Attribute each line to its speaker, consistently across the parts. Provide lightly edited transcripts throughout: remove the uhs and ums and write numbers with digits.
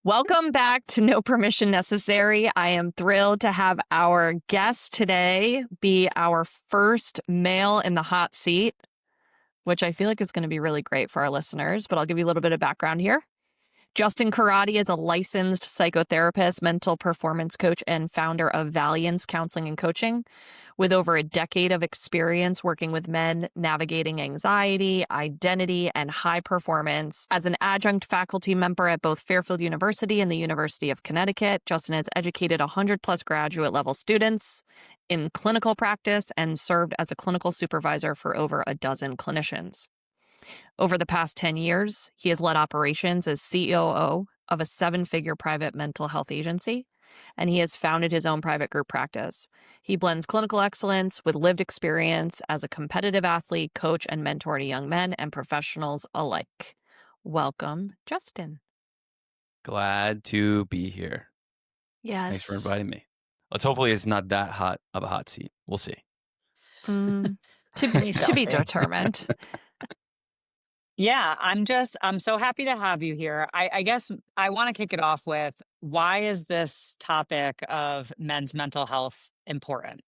Speaker 1: Welcome back to No Permission Necessary. I am thrilled to have our guest today be our first male in the hot seat, which I feel like is going to be really great for our listeners, but I'll give you a little bit of background here. Justin Carotti is a licensed psychotherapist, mental performance coach, and founder of Valiance Counseling and Coaching, with over a decade of experience working with men navigating anxiety, identity, and high performance. As an adjunct faculty member at both Fairfield University and the University of Connecticut, Justin has educated 100+ graduate level students in clinical practice and served as a clinical supervisor for over a dozen clinicians. Over the past 10 years, he has led operations as COO of a 7-figure private mental health agency, and he has founded his own private group practice. He blends clinical excellence with lived experience as a competitive athlete, coach, and mentor to young men and professionals alike. Welcome, Justin.
Speaker 2: Glad to be here.
Speaker 1: Yes.
Speaker 2: Thanks for inviting me. Hopefully it's not that hot of a hot seat. We'll see.
Speaker 1: To be determined.
Speaker 3: Yeah, I'm so happy to have you here. I guess I want to kick it off with, why is this topic of men's mental health important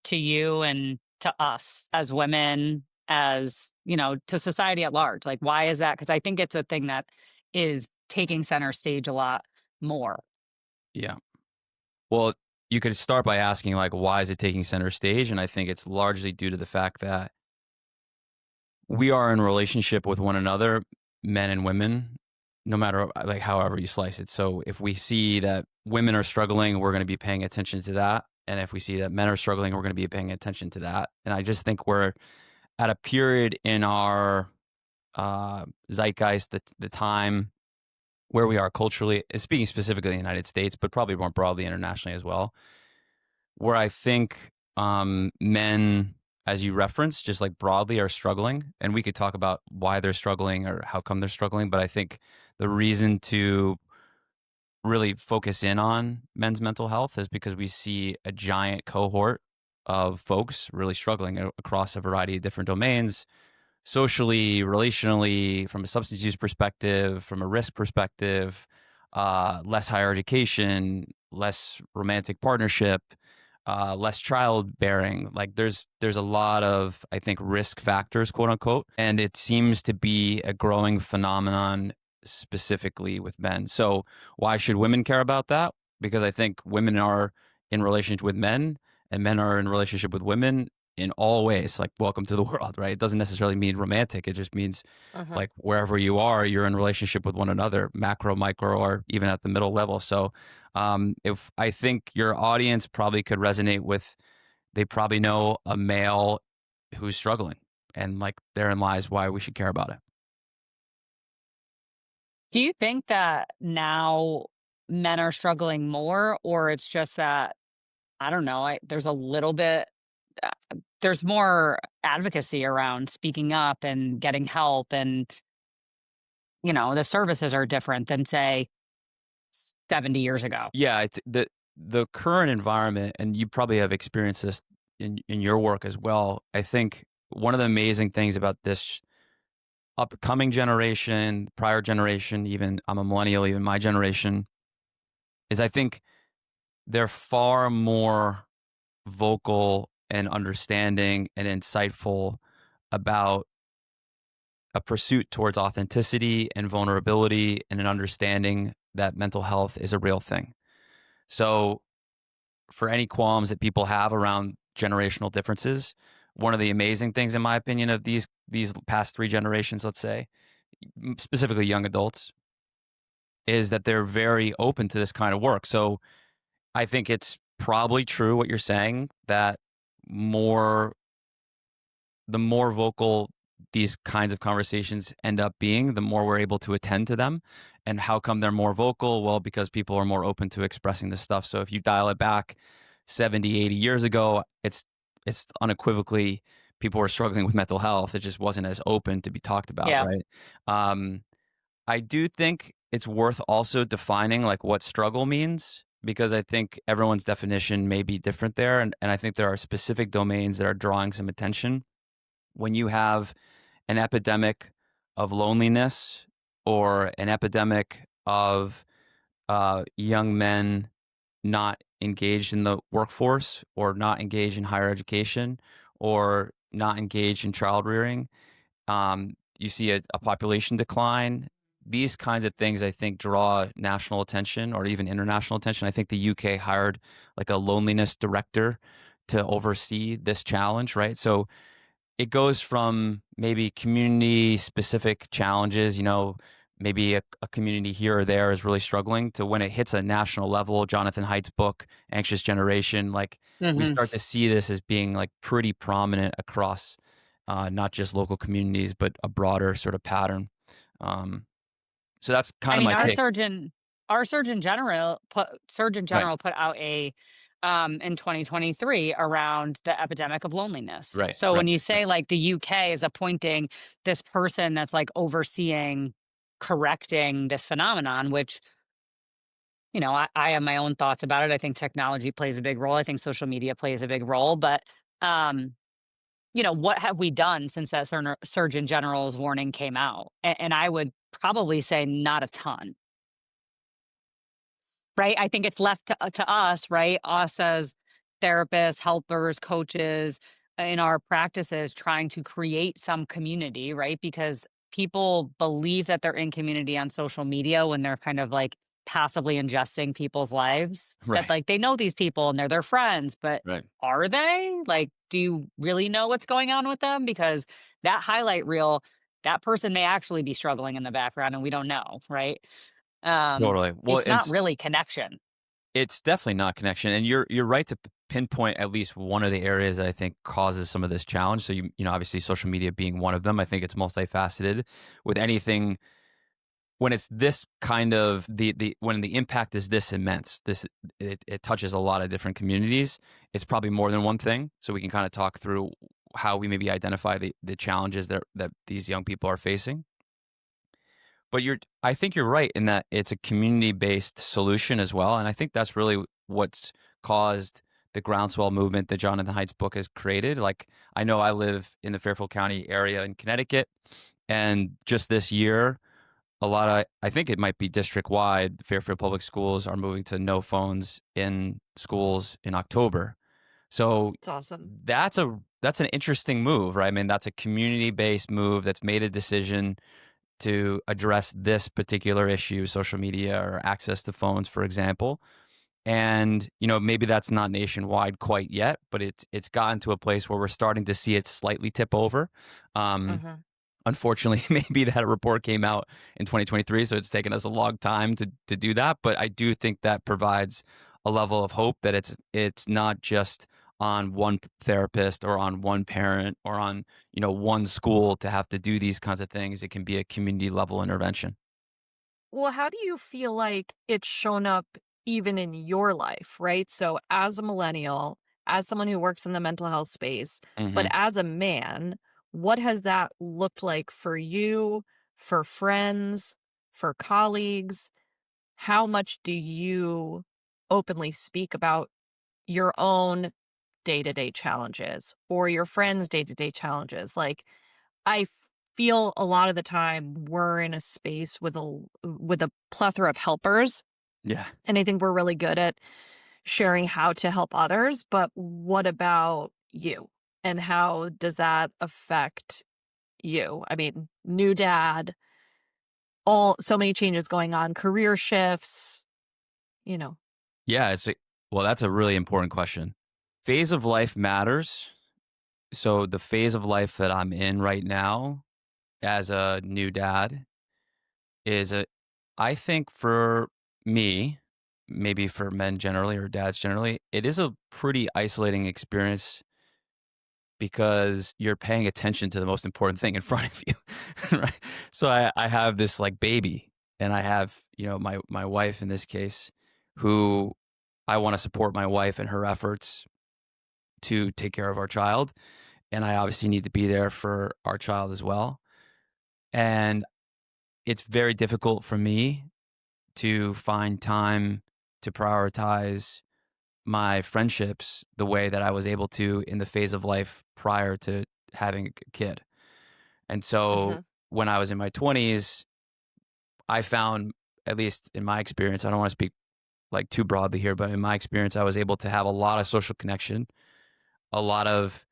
Speaker 3: to you and to us as women, as, to society at large? Like, why is that? Because I think it's a thing that is taking center stage a lot more.
Speaker 2: Yeah. Well, you could start by asking, why is it taking center stage? And I think it's largely due to the fact that we are in relationship with one another, men and women, no matter however you slice it. So if we see that women are struggling, we're going to be paying attention to that. And if we see that men are struggling, we're going to be paying attention to that. And I just think we're at a period in our zeitgeist, the time where we are culturally, speaking specifically in the United States, but probably more broadly internationally as well, where I think men, as you referenced, just broadly are struggling. And we could talk about why they're struggling or how come they're struggling. But I think the reason to really focus in on men's mental health is because we see a giant cohort of folks really struggling across a variety of different domains, socially, relationally, from a substance use perspective, from a risk perspective, less higher education, less romantic partnership, less childbearing. There's a lot of, I think, risk factors, quote unquote, and it seems to be a growing phenomenon specifically with men. So why should women care about that? Because I think women are in relationship with men and men are in relationship with women in all ways. Welcome to the world, right? It doesn't necessarily mean romantic. It just means wherever you are, you're in relationship with one another, macro, micro, or even at the middle level. So if I think your audience probably could resonate with, they probably know a male who's struggling, and therein lies why we should care about it.
Speaker 3: Do you think that now men are struggling more, or it's just that, I don't know, there's a little bit, there's more advocacy around speaking up and getting help, and, the services are different than, say, 70 years ago?
Speaker 2: Yeah, it's the current environment, and you probably have experienced this in your work as well. I think one of the amazing things about this upcoming generation, prior generation, even I'm a millennial, even my generation, is I think they're far more vocal and understanding and insightful about a pursuit towards authenticity and vulnerability and an understanding that mental health is a real thing. So for any qualms that people have around generational differences, one of the amazing things, in my opinion, of these past 3 generations, let's say, specifically young adults, is that they're very open to this kind of work. So I think it's probably true what you're saying, that the more vocal these kinds of conversations end up being, the more we're able to attend to them. And how come they're more vocal? Well, because people are more open to expressing this stuff. So if you dial it back 70, 80 years ago, it's unequivocally people were struggling with mental health. It just wasn't as open to be talked about,
Speaker 3: Yeah.
Speaker 2: right? I do think it's worth also defining what struggle means, because I think everyone's definition may be different there. And I think there are specific domains that are drawing some attention. When you have an epidemic of loneliness or an epidemic of young men not engaged in the workforce or not engaged in higher education or not engaged in child rearing. You see a population decline. These kinds of things, I think, draw national attention or even international attention. I think the UK hired like a loneliness director to oversee this challenge, right? So it goes from maybe community specific challenges, maybe a community here or there is really struggling, to when it hits a national level. Jonathan Haidt's book, Anxious Generation, like we
Speaker 3: Hmm.
Speaker 2: start to see this as being like pretty prominent across not just local communities, but a broader sort of pattern. Um, so that's kind
Speaker 3: I
Speaker 2: of
Speaker 3: mean,
Speaker 2: my take.
Speaker 3: our Surgeon
Speaker 2: Right,
Speaker 3: General put out a in 2023 around the epidemic of loneliness.
Speaker 2: right,
Speaker 3: So
Speaker 2: right,
Speaker 3: when you
Speaker 2: right.
Speaker 3: say like the UK is appointing this person that's like overseeing correcting this phenomenon, which I have my own thoughts about it. I think technology plays a big role. I think social media plays a big role, but um, what have we done since that Surgeon General's warning came out? And I would probably say not a ton. Right? I think it's left to us, right? Us as therapists, helpers, coaches in our practices trying to create some community, right? Because people believe that they're in community on social media when they're kind of like passively ingesting people's lives, that
Speaker 2: Right,
Speaker 3: like they know these people and they're their friends, but
Speaker 2: right.
Speaker 3: are they? Like, do you really know what's going on with them? Because that highlight reel, that person may actually be struggling in the background and we don't know, right? Um,
Speaker 2: Totally. Well,
Speaker 3: it's not really connection.
Speaker 2: it's definitely not connection, and you're right to pinpoint at least one of the areas that I think causes some of this challenge. So obviously social media being one of them. I think it's multifaceted. With anything, when it's this kind of the when the impact is this immense, it touches a lot of different communities. It's probably more than one thing. So we can kind of talk through how we maybe identify the challenges that these young people are facing. But I think you're right in that it's a community-based solution as well, and I think that's really what's caused the groundswell movement that Jonathan Haidt's book has created. Like, I know I live in the Fairfield County area in Connecticut, and just this year, I think it might be district-wide, Fairfield Public Schools are moving to no phones in schools in October. So
Speaker 1: It's awesome.
Speaker 2: that's an interesting move, right? I mean, that's a community-based move that's made a decision to address this particular issue, social media or access to phones, for example. And maybe that's not nationwide quite yet, but it's gotten to a place where we're starting to see it slightly tip over. Um,
Speaker 1: Mhm.
Speaker 2: Unfortunately, maybe that report came out in 2023, so it's taken us a long time to do that. But I do think that provides a level of hope that it's not just on one therapist or on one parent or on one school to have to do these kinds of things. It can be a community level intervention.
Speaker 1: Well, how do you feel like it's shown up even in your life, right? So, as a millennial, as someone who works in the mental health space, but
Speaker 2: Hmm.
Speaker 1: as a man, what has that looked like for you, for friends, for colleagues? How much do you openly speak about your own day to day challenges or your friends' day to day challenges? Like, I feel a lot of the time we're in a space with a plethora of helpers,
Speaker 2: Yeah.
Speaker 1: and I think we're really good at sharing how to help others, but what about you? And how does that affect you? I mean, new dad, all so many changes going on, career shifts, you know.
Speaker 2: Yeah. Well, that's a really important question. Phase of life matters. So the phase of life that I'm in right now as a new dad is I think for me, maybe for men generally or dads generally, it is a pretty isolating experience because you're paying attention to the most important thing in front of you. Right. So I have this like baby, and I have, my wife in this case, who I want to support my wife in her efforts to take care of our child. And I obviously need to be there for our child as well. And it's very difficult for me to find time to prioritize my friendships the way that I was able to in the phase of life prior to having a kid. And so
Speaker 1: Mhm.
Speaker 2: when I was in my 20s, I found at least in my experience, I don't want to speak like too broadly here, but in my experience, I was able to have a lot of social connection, a lot of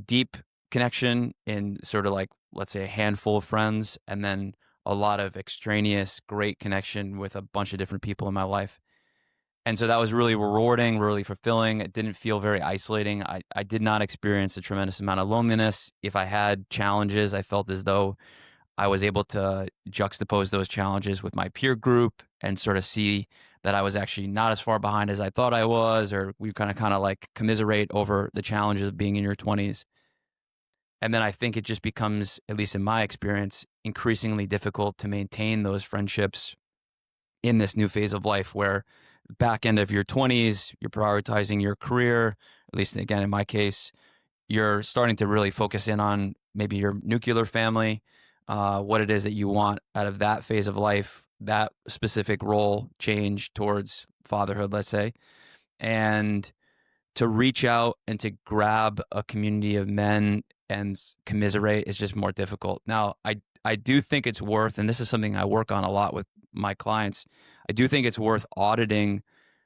Speaker 2: deep connection in sort of like, let's say, a handful of friends, and then a lot of extraneous great connection with a bunch of different people in my life. And so that was really rewarding, really fulfilling. It didn't feel very isolating. I did not experience a tremendous amount of loneliness. If I had challenges, I felt as though I was able to juxtapose those challenges with my peer group and sort of see that I was actually not as far behind as I thought I was, or we kind of like commiserate over the challenges of being in your 20s. And then I think it just becomes, at least in my experience, increasingly difficult to maintain those friendships in this new phase of life where back end of your 20s, you're prioritizing your career, at least again in my case, you're starting to really focus in on maybe your nuclear family, what it is that you want out of that phase of life, that specific role change towards fatherhood, let's say. And to reach out and to grab a community of men and commiserate is just more difficult. Now, I do think it's worth, and this is something I work on a lot with my clients, I do think it's worth auditing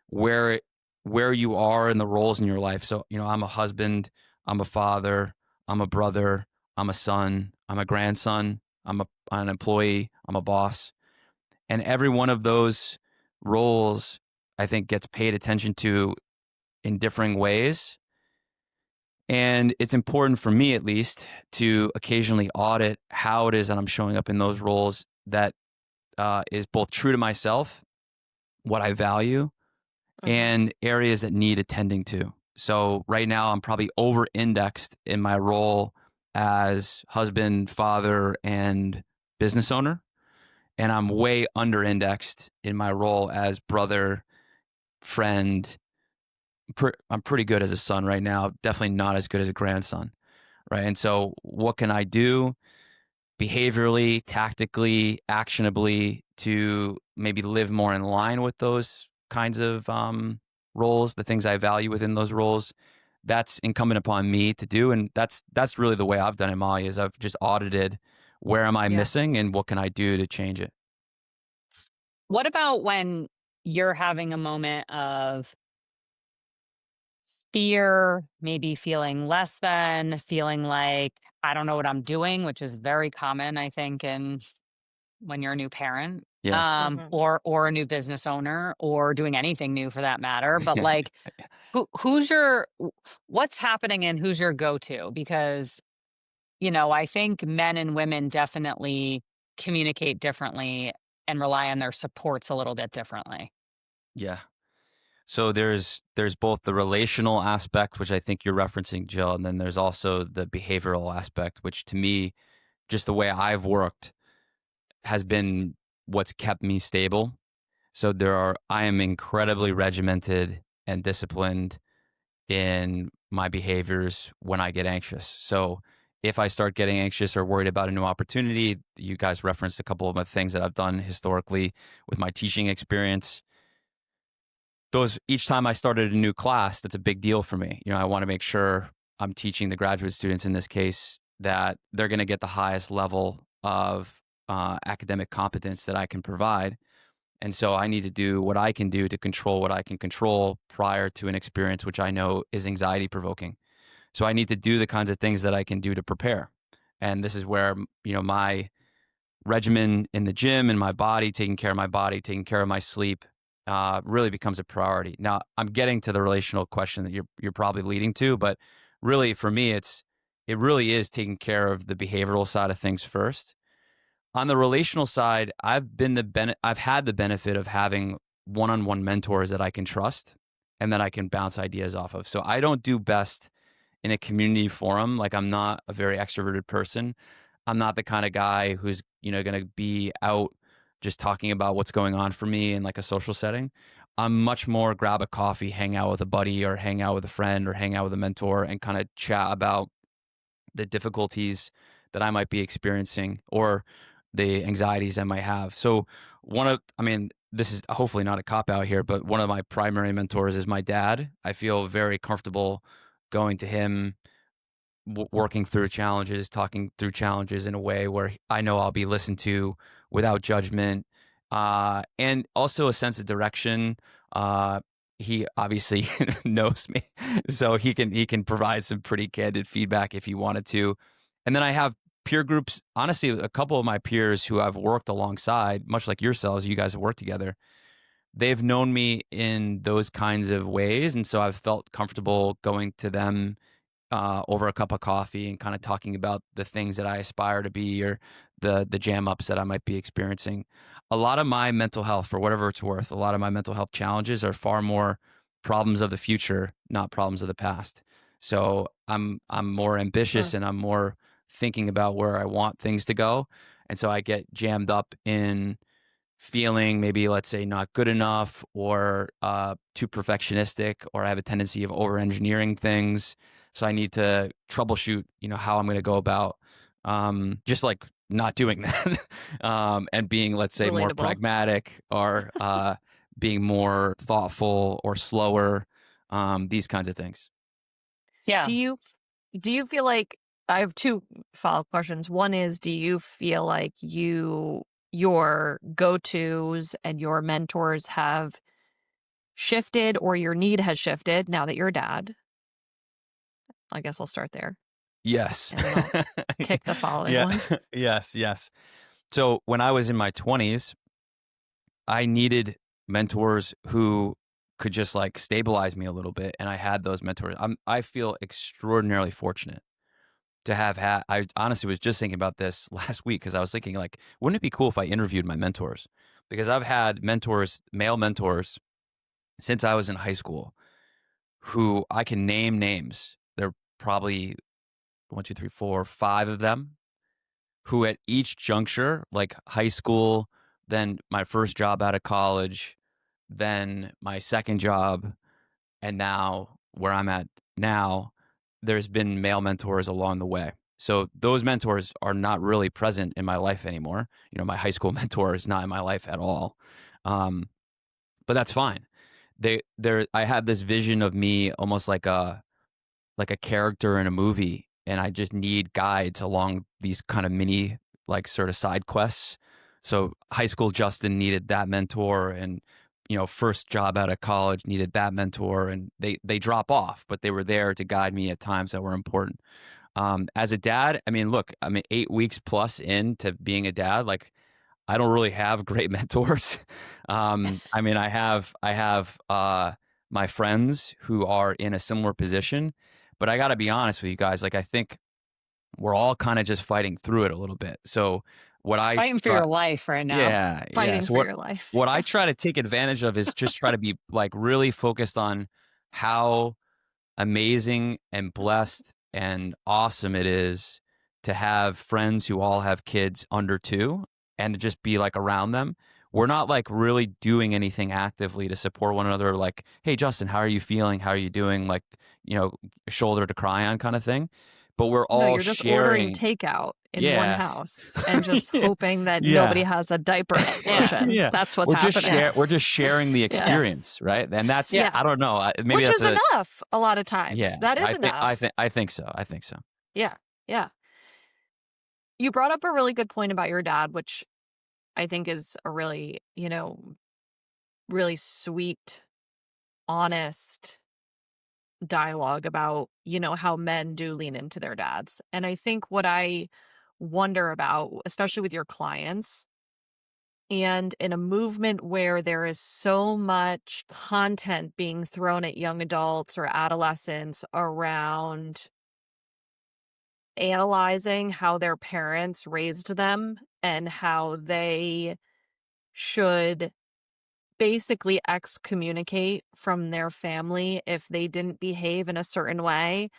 Speaker 2: where where you are in the roles in your life. So, I'm a husband, I'm a father, I'm a brother, I'm a son, I'm a grandson, an employee, I'm a boss. And every one of those roles, I think, gets paid attention to in differing ways. And it's important for me, at least, to occasionally audit how it is that I'm showing up in those roles that is both true to myself, what I value,
Speaker 1: Mhm.
Speaker 2: and areas that need attending to. So right now, I'm probably over indexed in my role as husband, father, and business owner. And I'm way under indexed in my role as brother, friend. I'm pretty good as a son right now, definitely not as good as a grandson. Right. And so, what can I do behaviorally, tactically, actionably to maybe live more in line with those kinds of roles, the things I value within those roles? That's incumbent upon me to do, and that's really the way I've done it, Molly. Is I've just audited where am I
Speaker 1: Yeah.
Speaker 2: missing and what can I do to change it.
Speaker 3: What about when you're having a moment of fear, maybe feeling less than, feeling like I don't know what I'm doing, which is very common, I think, in when you're a new parent,
Speaker 2: Yeah.
Speaker 1: Mhm.
Speaker 3: or a new business owner, or doing anything new for that matter. But like, who's your what's happening and who's your go-to? Because I think men and women definitely communicate differently and rely on their supports a little bit differently.
Speaker 2: Yeah. So there's both the relational aspect, which I think you're referencing, Jill, and then there's also the behavioral aspect, which to me, just the way I've worked has been what's kept me stable. So I am incredibly regimented and disciplined in my behaviors when I get anxious. So if I start getting anxious or worried about a new opportunity, you guys referenced a couple of the things that I've done historically with my teaching experience. Those each time I started a new class, that's a big deal for me. I want to make sure I'm teaching the graduate students in this case that they're going to get the highest level of academic competence that I can provide. And so I need to do what I can do to control what I can control prior to an experience which I know is anxiety provoking. So I need to do the kinds of things that I can do to prepare. And this is where, my regimen in the gym and my body, taking care of my body, taking care of my sleep, really becomes a priority. Now, I'm getting to the relational question that you're probably leading to, but really for me, it really is taking care of the behavioral side of things first. On the relational side, I've had the benefit of having one-on-one mentors that I can trust and that I can bounce ideas off of. So I don't do best in a community forum. Like, I'm not a very extroverted person. I'm not the kind of guy who's, going to be out just talking about what's going on for me in like a social setting. I'm much more grab a coffee, hang out with a buddy or hang out with a friend or hang out with a mentor and kind of chat about the difficulties that I might be experiencing or the anxieties I might have. So this is hopefully not a cop out here, but one of my primary mentors is my dad. I feel very comfortable going to him, working through challenges, talking through challenges in a way where I know I'll be listened to without judgment and also a sense of direction. He obviously knows me, so he can provide some pretty candid feedback if he wanted to. And then I have peer groups. Honestly, a couple of my peers who I've worked alongside, much like yourselves, you guys have worked together. They've known me in those kinds of ways, and so I've felt comfortable going to them over a cup of coffee and kind of talking about the things that I aspire to be or the jam ups that I might be experiencing. A lot of my mental health, for whatever it's worth, a lot of my mental health challenges are far more problems of the future, not problems of the past. So I'm more ambitious
Speaker 1: Sure.
Speaker 2: and I'm more thinking about where I want things to go. And so I get jammed up in feeling maybe, let's say, not good enough or too perfectionistic, or I have a tendency of over engineering things. So I need to troubleshoot, how I'm going to go about just like not doing that and being, let's say, more
Speaker 1: Relatable.
Speaker 2: pragmatic or being more thoughtful or slower, these kinds of things.
Speaker 3: Yeah.
Speaker 1: Do you feel like I have two follow-up questions. One is, do you feel like your go-tos and your mentors have shifted, or your need has shifted now that you're a dad? I guess I'll start there,
Speaker 2: Yes.
Speaker 1: and then I'll kick the following
Speaker 2: Yeah.
Speaker 1: one.
Speaker 2: Yes. Yes. So when I was in my 20s, I needed mentors who could just like stabilize me a little bit, and I had those mentors. I feel extraordinarily fortunate to have had. I honestly was just thinking about this last week because I was thinking, like, wouldn't it be cool if I interviewed my mentors? Because I've had mentors, male mentors, since I was in high school, who I can name names. There are probably one, two, three, four, five of them who at each juncture, like high school, then my first job out of college, then my second job, and now where I'm at now, there's been male mentors along the way. So those mentors are not really present in my life anymore. My high school mentor is not in my life at all. Um, but that's fine. I had this vision of me almost like a character in a movie, and I just need guides along these kind of mini, like, sort of side quests. So high school Justin needed that mentor, and first job out of college needed that mentor, and they drop off, but they were there to guide me at times that were important. As a dad, I mean, look, I'm 8 weeks plus into being a dad. Like, I don't really have great mentors. I mean, I have my friends who are in a similar position, but I got to be honest with you guys. Like, I think we're all kind of just fighting through it a little bit. So what I
Speaker 3: Fighting for
Speaker 2: try,
Speaker 3: your life right now.
Speaker 2: yeah, yeah.
Speaker 1: Fighting
Speaker 2: So
Speaker 1: for your life.
Speaker 2: what I
Speaker 1: Yeah.
Speaker 2: try to take advantage of is just try to be like really focused on how amazing and blessed and awesome it is to have friends who all have kids under two and to just be like around them. We're not like really doing anything actively to support one another, like, hey, Justin, how are you feeling? How are you doing? Like, shoulder to cry on kind of thing. But we're
Speaker 1: No,
Speaker 2: all
Speaker 1: you're just ordering
Speaker 2: sharing.
Speaker 1: takeout in one
Speaker 2: Yeah.
Speaker 1: house and just
Speaker 2: Yeah.
Speaker 1: hoping that nobody
Speaker 2: Yeah.
Speaker 1: has a diaper
Speaker 3: Yeah.
Speaker 1: explosion.
Speaker 2: Yeah.
Speaker 1: That's what's
Speaker 2: We're just
Speaker 1: happening.
Speaker 3: Yeah.
Speaker 2: we're just sharing the
Speaker 1: Yeah.
Speaker 2: experience, right? And that's,
Speaker 3: Yeah.
Speaker 1: Yeah.
Speaker 2: I don't know. Maybe
Speaker 1: Which
Speaker 2: that's
Speaker 1: is
Speaker 2: a
Speaker 1: enough a lot of times.
Speaker 2: yeah.
Speaker 1: That is
Speaker 2: I think I
Speaker 1: enough.
Speaker 2: think I think so. I think so.
Speaker 1: Yeah. Yeah. You brought up a really good point about your dad, which I think is a really, really sweet, honest dialogue about, how men do lean into their dads. And I think what I wonder about, especially with your clients, and in a movement where there is so much content being thrown at young adults or adolescents around analyzing how their parents raised them and how they should basically excommunicate from their family if they didn't behave in a certain way.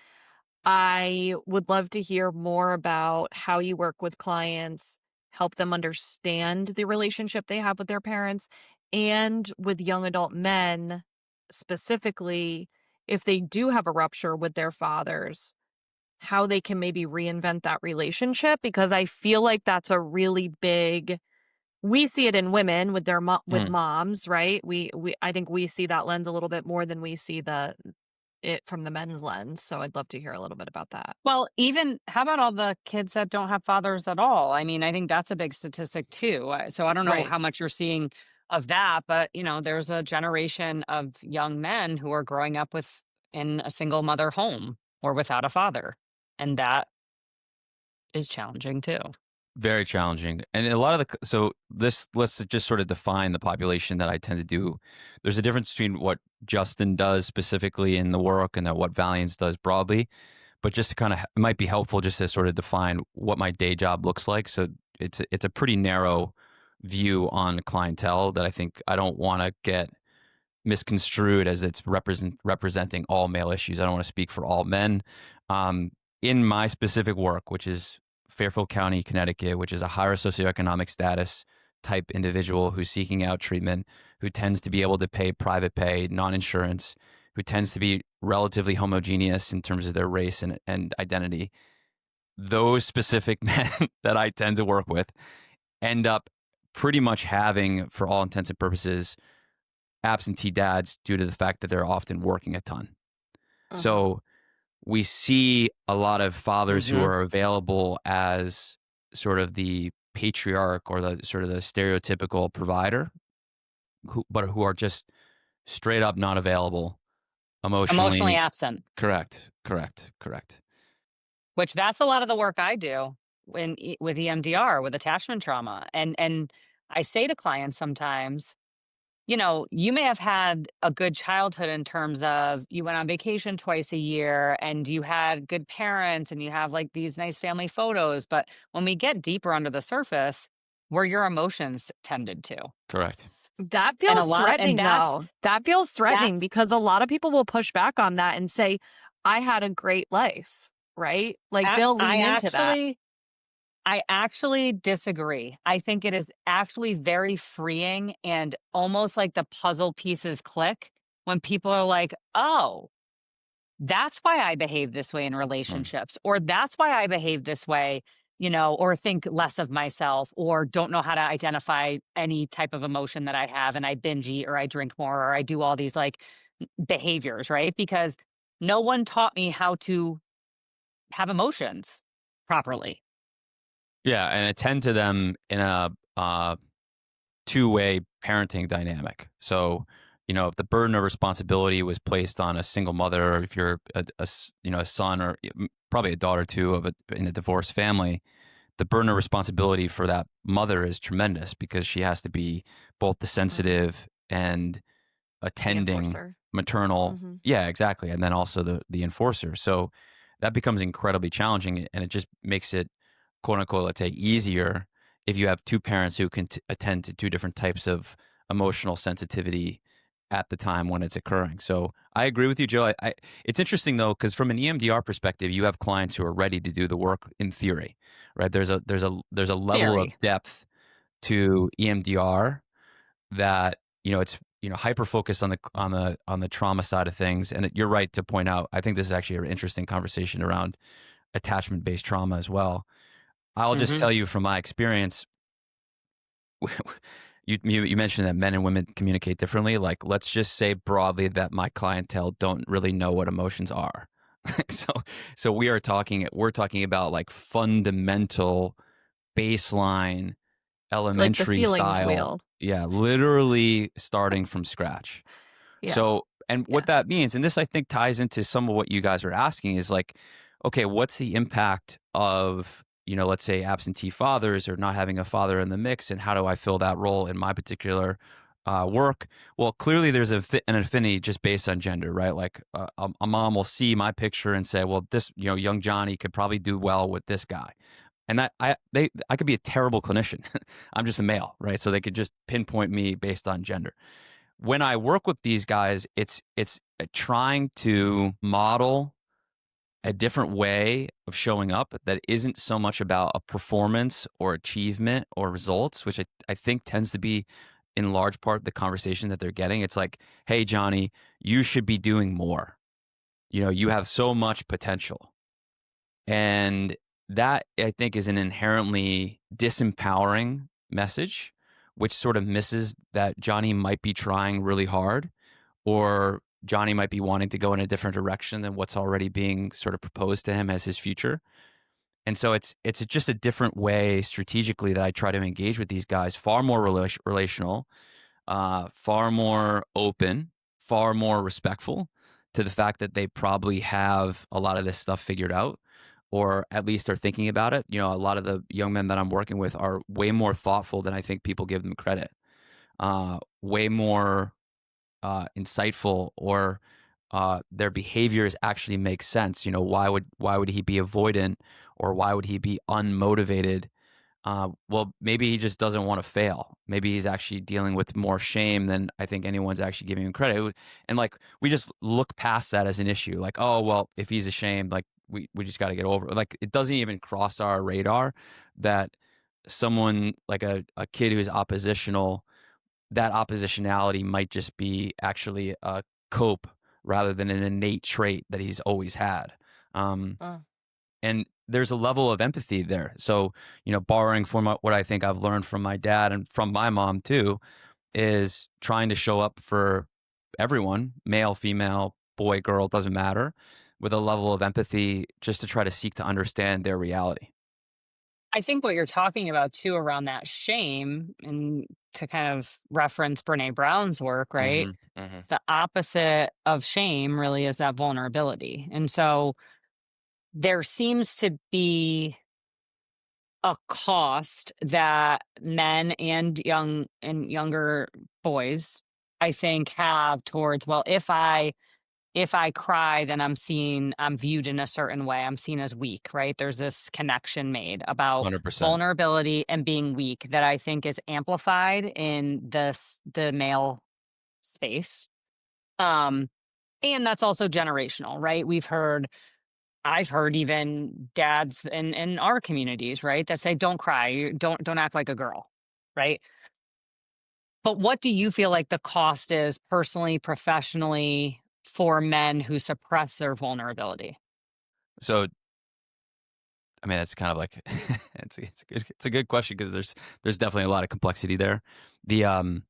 Speaker 1: I would love to hear more about how you work with clients, help them understand the relationship they have with their parents, and with young adult men specifically, if they do have a rupture with their fathers, how they can maybe reinvent that relationship, because I feel like that's a really big. We see it in women with with
Speaker 2: Mm.
Speaker 1: moms, right? We I think we see that lens a little bit more than we see it from the men's lens. So I'd love to hear a little bit about that.
Speaker 3: Well, even how about all the kids that don't have fathers at all? I mean, I think that's a big statistic too. So I don't know
Speaker 1: Right.
Speaker 3: how much you're seeing of that, but there's a generation of young men who are growing up with in a single mother home or without a father. And that is challenging too.
Speaker 2: Very challenging. And a lot of so let's just sort of define the population that I tend to do. There's a difference between what Justin does specifically in the work and what Valiance does broadly. But just to kind of, it might be helpful just to sort of define what my day job looks like. So it's a pretty narrow view on clientele that I think I don't want to get misconstrued as it's representing all male issues. I don't want to speak for all men. Um, in my specific work, which is Fairfield County, Connecticut, which is a higher socioeconomic status type individual who's seeking out treatment, who tends to be able to pay private pay, non-insurance, who tends to be relatively homogeneous in terms of their race and identity. Those specific men that I tend to work with end up pretty much having, for all intents and purposes, absentee dads due to the fact that they're often working a ton.
Speaker 1: Mhm.
Speaker 2: So we see a lot of fathers who
Speaker 3: Hmm.
Speaker 2: are available as sort of the patriarch or the sort of the stereotypical provider, but who are just straight up not available
Speaker 3: Emotionally
Speaker 2: emotionally.
Speaker 3: absent,
Speaker 2: Correct.
Speaker 3: which that's a lot of the work I do with EMDR, with attachment trauma. And I say to clients sometimes, you may have had a good childhood in terms of you went on vacation twice a year and you had good parents and you have like these nice family photos. But when we get deeper under the surface, where your emotions tended to.
Speaker 2: Correct.
Speaker 1: That
Speaker 3: And a
Speaker 1: feels
Speaker 3: lot of, and
Speaker 1: threatening, though. That feels
Speaker 3: that
Speaker 1: threatening because a lot of people will push back on that and say, I had a great life, right? Like
Speaker 3: I
Speaker 1: they'll
Speaker 3: I
Speaker 1: lean into that.
Speaker 3: actually I actually disagree. I think it is actually very freeing and almost like the puzzle pieces click when people are like, oh, that's why I behave this way in
Speaker 2: Mm.
Speaker 3: relationships, or that's why I behave this way, or think less of myself, or don't know how to identify any type of emotion that I have. And I binge eat, or I drink more, or I do all these like behaviors, right? Because no one taught me how to have emotions properly.
Speaker 2: Yeah, and attend to them in a two-way parenting dynamic. So, if the burden of responsibility was placed on a single mother, or if you're a son or probably a daughter too in a divorced family, the burden of responsibility for that mother is tremendous because she has to be both the
Speaker 1: Mhm.
Speaker 2: sensitive and
Speaker 1: The
Speaker 2: attending
Speaker 1: enforcer.
Speaker 2: maternal.
Speaker 1: Mhm.
Speaker 2: Yeah, exactly. And then also the enforcer. So that becomes incredibly challenging and it just makes it quote unquote, let's say easier if you have two parents who can attend to two different types of emotional sensitivity at the time when it's occurring. So I agree with you, Joe. It's interesting though, because from an EMDR perspective, you have clients who are ready to do the work in theory, right? There's a level of
Speaker 3: Theory.
Speaker 2: depth to EMDR that it's hyper focused on the trauma side of things. And you're right to point out. I think this is actually an interesting conversation around attachment based trauma as well. I'll just
Speaker 3: Hmm.
Speaker 2: tell you from my experience. You mentioned that men and women communicate differently. Like, let's just say broadly that my clientele don't really know what emotions are. so, so we're talking about like fundamental baseline
Speaker 1: Like the
Speaker 2: elementary
Speaker 1: feelings
Speaker 2: style.
Speaker 1: wheel.
Speaker 2: Yeah, literally starting from scratch.
Speaker 1: Yeah.
Speaker 2: So, and what
Speaker 1: Yeah.
Speaker 2: that means, and this I think ties into some of what you guys are asking is like, okay, what's the impact of, let's say absentee fathers or not having a father in the mix, and how do I fill that role in my particular work? Well, clearly there's an affinity just based on gender, right? Like a mom will see my picture and say, well, this, young Johnny could probably do well with this guy. And that I could be a terrible clinician. I'm just a male, right? So they could just pinpoint me based on gender. When I work with these guys, it's trying to model a different way of showing up that isn't so much about a performance or achievement or results, which I think tends to be in large part the conversation that they're getting. It's like, hey, Johnny, you should be doing more. You have so much potential. And that I think is an inherently disempowering message, which sort of misses that Johnny might be trying really hard or Johnny might be wanting to go in a different direction than what's already being sort of proposed to him as his future. And so it's just a different way strategically that I try to engage with these guys, far more relational, far more open, far more respectful to the fact that they probably have a lot of this stuff figured out, or at least are thinking about it. You know, a lot of the young men that I'm working with are way more thoughtful than I think people give them credit. Way more insightful, or their behaviors actually make sense. You know, why would he be avoidant, or why would he be unmotivated? Well, maybe he just doesn't want to fail. Maybe he's actually dealing with more shame than I think anyone's actually giving him credit. And like we just look past that as an issue. Like, oh well, if he's ashamed, like we just got to get over it. Like it doesn't even cross our radar that someone like a kid who's oppositional, that oppositionality might just be actually a cope rather than an innate trait that he's always had. Um,
Speaker 1: Uh,
Speaker 2: and there's a level of empathy there. So, you know, borrowing from what I think I've learned from my dad and from my mom too, is trying to show up for everyone, male, female, boy, girl, doesn't matter, with a level of empathy just to try to seek to understand their reality.
Speaker 3: I think what you're talking about too around that shame, and to kind of reference Brene Brown's work, right?
Speaker 2: Hmm. Hmm.
Speaker 3: The opposite of shame really is that vulnerability. And so there seems to be a cost that men and younger boys, I think, have towards, well, if I cry, then I'm viewed in a certain way. I'm seen as weak, right? There's this connection made about
Speaker 2: 100%.
Speaker 3: vulnerability and being weak that I think is amplified in the male space. Um, and that's also generational, right? I've heard even dads in our communities, right, that say, "Don't cry, don't act like a girl," right? But what do you feel like the cost is personally, professionally, for men who suppress their vulnerability?
Speaker 2: So, I mean, that's kind of like it's a good question because there's definitely a lot of complexity there. The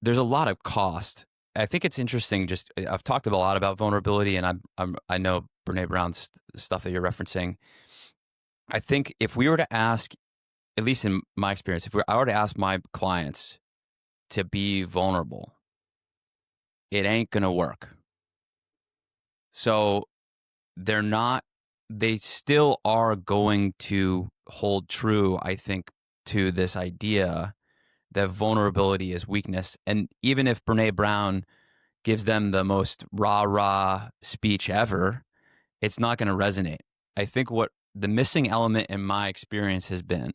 Speaker 2: There's a lot of cost. I think it's interesting. Just I've talked a lot about vulnerability, and I know Brene Brown's stuff that you're referencing. I think if we were to ask, at least in my experience, I were to ask my clients to be vulnerable, it ain't gonna work. So they're not. They still are going to hold true, I think, to this idea that vulnerability is weakness. And even if Brene Brown gives them the most rah rah speech ever, it's not going to resonate. I think what the missing element in my experience has been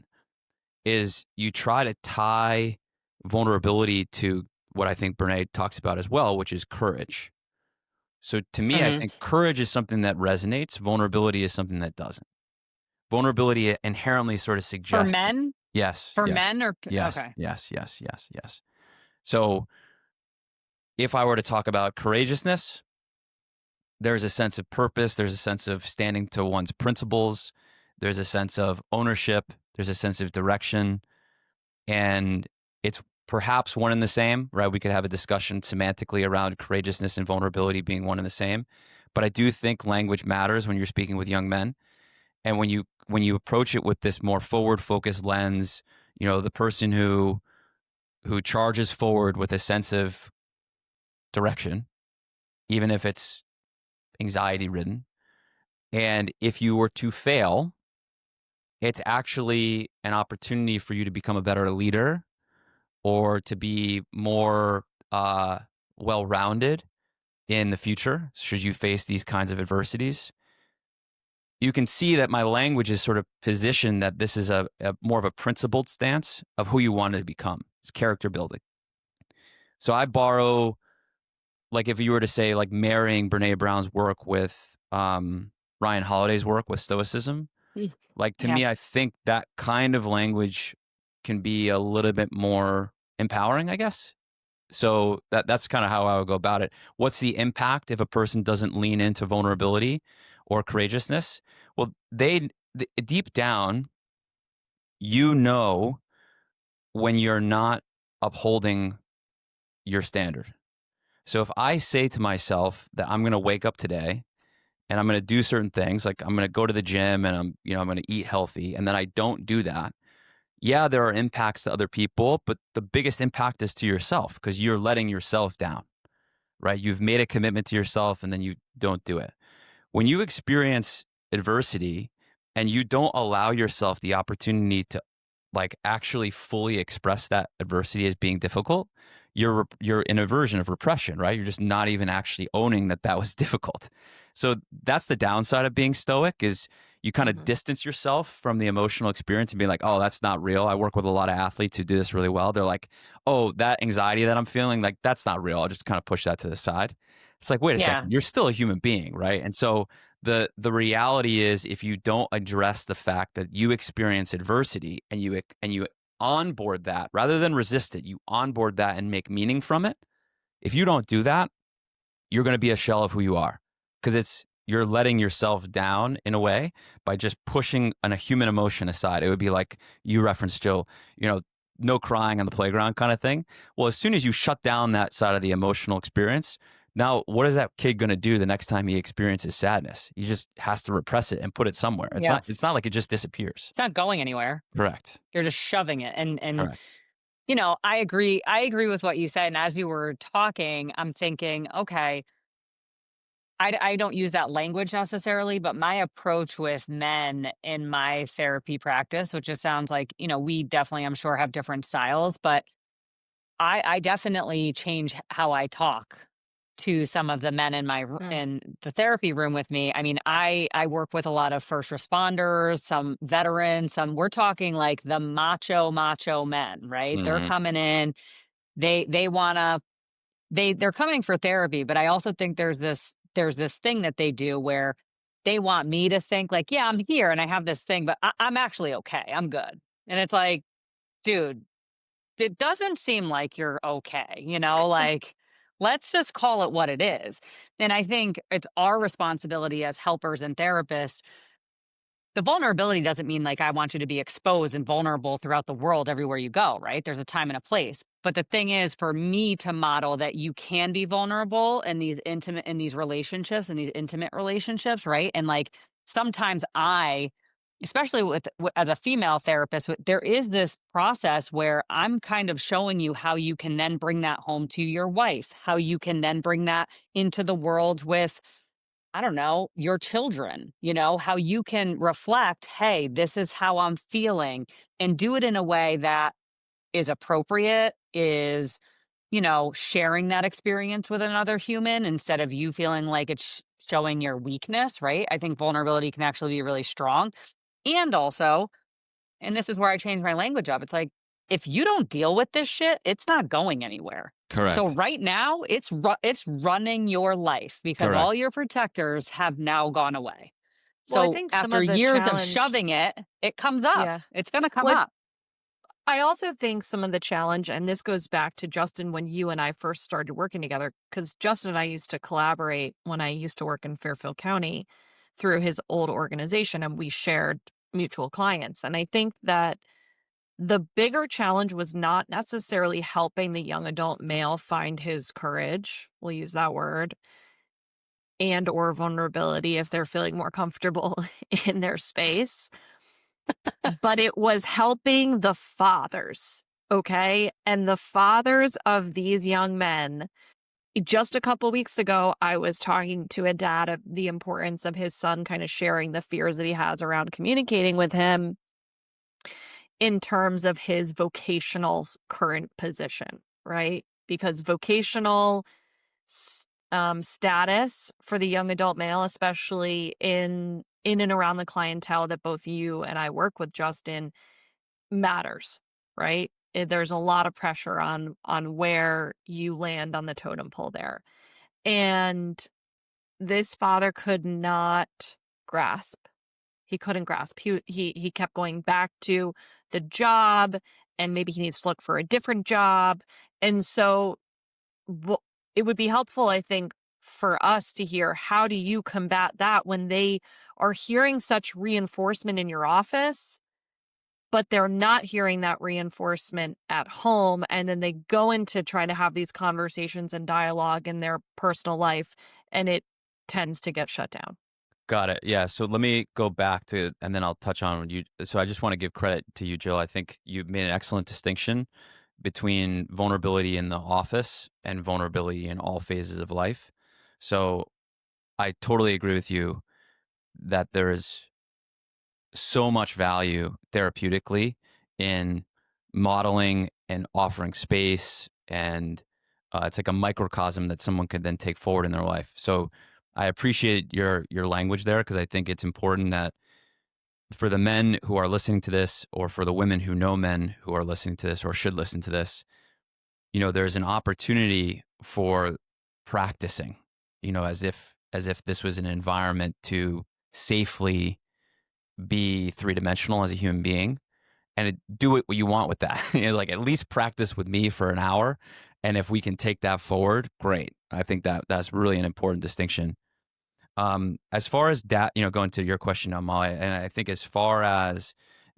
Speaker 2: is you try to tie vulnerability to what I think Brene talks about as well, which is courage. So to me, I
Speaker 3: Mhm.
Speaker 2: think courage is something that resonates, vulnerability is something that doesn't. Vulnerability inherently sort of
Speaker 3: For
Speaker 2: suggests,
Speaker 3: men?
Speaker 2: yes,
Speaker 3: For
Speaker 2: yes,
Speaker 3: men or
Speaker 2: yes,
Speaker 3: okay.
Speaker 2: yes, yes, yes, yes. So if I were to talk about courageousness, there's a sense of purpose, there's a sense of standing to one's principles, there's a sense of ownership, there's a sense of direction, and it's perhaps one and the same, right? We could have a discussion semantically around courageousness and vulnerability being one and the same, but I do think language matters when you're speaking with young men, and when you approach it with this more forward focused lens, you know, the person who charges forward with a sense of direction, even if it's anxiety ridden. And if you were to fail, it's actually an opportunity for you to become a better leader or to be more well rounded in the future, should you face these kinds of adversities. You can see that my language is sort of positioned that this is a more of a principled stance of who you want to become. It's character building. So I borrow, like, if you were to say, like, marrying Brene Brown's work with Ryan Holiday's work with Stoicism,
Speaker 3: Mm.
Speaker 2: like, to
Speaker 3: Yeah.
Speaker 2: me, I think that kind of language can be a little bit more empowering, I guess. So that's kind of how I would go about it. What's the impact if a person doesn't lean into vulnerability or courageousness? Well, deep down, you know, when you're not upholding your standard. So if I say to myself that I'm going to wake up today and I'm going to do certain things, like I'm going to go to the gym and I'm going to eat healthy, and then I don't do that, yeah, there are impacts to other people, but the biggest impact is to yourself because you're letting yourself down, right? You've made a commitment to yourself and then you don't do it. When you experience adversity and you don't allow yourself the opportunity to like actually fully express that adversity as being difficult, you're in a version of repression, right? You're just not even actually owning that that was difficult. So that's the downside of being stoic is you kind of
Speaker 1: Mhm.
Speaker 2: distance yourself from the emotional experience and be like, oh, that's not real. I work with a lot of athletes who do this really well. They're like, oh, that anxiety that I'm feeling, like that's not real. I'll just kind of push that to the side. It's like, wait a
Speaker 3: Yeah.
Speaker 2: second, you're still a human being, right? And so the reality is if you don't address the fact that you experience adversity and you onboard that rather than resist it, you onboard that and make meaning from it. If you don't do that, you're going to be a shell of who you are because you're letting yourself down in a way by just pushing a human emotion aside. It would be like you referenced, Jill, no crying on the playground kind of thing. Well, as soon as you shut down that side of the emotional experience, now what is that kid going to do the next time he experiences sadness? He just has to repress it and put it somewhere. It's
Speaker 3: Yeah.
Speaker 2: not like it just disappears.
Speaker 3: It's not going anywhere.
Speaker 2: Correct.
Speaker 3: You're just shoving it. And
Speaker 2: Correct.
Speaker 3: I agree with what you said. And as we were talking, I'm thinking, okay, I don't use that language necessarily, but my approach with men in my therapy practice, which just sounds like, we definitely, I'm sure, have different styles, but I definitely change how I talk to some of the men
Speaker 1: Mm.
Speaker 3: in the therapy room with me. I mean, I work with a lot of first responders, some veterans, some we're talking like the macho men, right? They're
Speaker 2: Hmm.
Speaker 3: coming in, they wanna they're coming for therapy, but I also think there's this thing that they do where they want me to think like, yeah, I'm here and I have this thing, but I'm actually okay. I'm good. And it's like, dude, it doesn't seem like you're okay, like let's just call it what it is. And I think it's our responsibility as helpers and therapists. The vulnerability doesn't mean like I want you to be exposed and vulnerable throughout the world everywhere you go, right? There's a time and a place. But the thing is for me to model that you can be vulnerable in these relationships in these intimate relationships, right? And like sometimes especially as a female therapist, there is this process where I'm kind of showing you how you can then bring that home to your wife, how you can then bring that into the world with, I don't know, your children, how you can reflect, hey, this is how I'm feeling, and do it in a way that is appropriate, is, sharing that experience with another human instead of you feeling like it's showing your weakness, right? I think vulnerability can actually be really strong. And also, and this is where I change my language up. It's like, if you don't deal with this shit, it's not going anywhere. So
Speaker 2: Correct.
Speaker 3: right now, it's running your life because all
Speaker 2: Correct.
Speaker 3: your protectors have now gone away.
Speaker 1: Well, I
Speaker 3: So
Speaker 1: think some
Speaker 3: after
Speaker 1: of the
Speaker 3: years of
Speaker 1: challenge,
Speaker 3: shoving it, it comes up.
Speaker 1: yeah.
Speaker 3: It's going to come
Speaker 1: What
Speaker 3: up.
Speaker 1: I also think some of the challenge, and this goes back to Justin when you and I first started working together, because Justin and I used to collaborate when I used to work in Fairfield County through his old organization, and we shared mutual clients. And I think that the bigger challenge was not necessarily helping the young adult male find his courage, we'll use that word, and or vulnerability if they're feeling more comfortable in their space, but it was helping the fathers, okay? And the fathers of these young men. Just a couple weeks ago, I was talking to a dad of the importance of his son kind of sharing the fears that he has around communicating with him in terms of his vocational current position, right? Because vocational status for the young adult male, especially in and around the clientele that both you and I work with, Justin, matters, right? There's a lot of pressure on where you land on the totem pole there. And this father could not grasp. He couldn't grasp. He kept going back to the job, and maybe he needs to look for a different job. And so it would be helpful, I think, for us to hear, how do you combat that when they are hearing such reinforcement in your office, but they're not hearing that reinforcement at home. And then they go in to try to have these conversations and dialogue in their personal life, and it tends to get shut down.
Speaker 2: Got it. Yeah. So let me go back to, and then I'll touch on what you. So I just want to give credit to you, Jill. I think you made an excellent distinction between vulnerability in the office and vulnerability in all phases of life. So I totally agree with you that there is so much value therapeutically in modeling and offering space, and it's like a microcosm that someone could then take forward in their life. So I appreciate your language there, because I think it's important that for the men who are listening to this, or for the women who know men who are listening to this or should listen to this, there's an opportunity for practicing, as if this was an environment to safely be three-dimensional as a human being, and do what you want with that. Like, at least practice with me for an hour, and if we can take that forward, great. I think that's really an important distinction. As far as dad, going to your question now, Molly, and I think as far as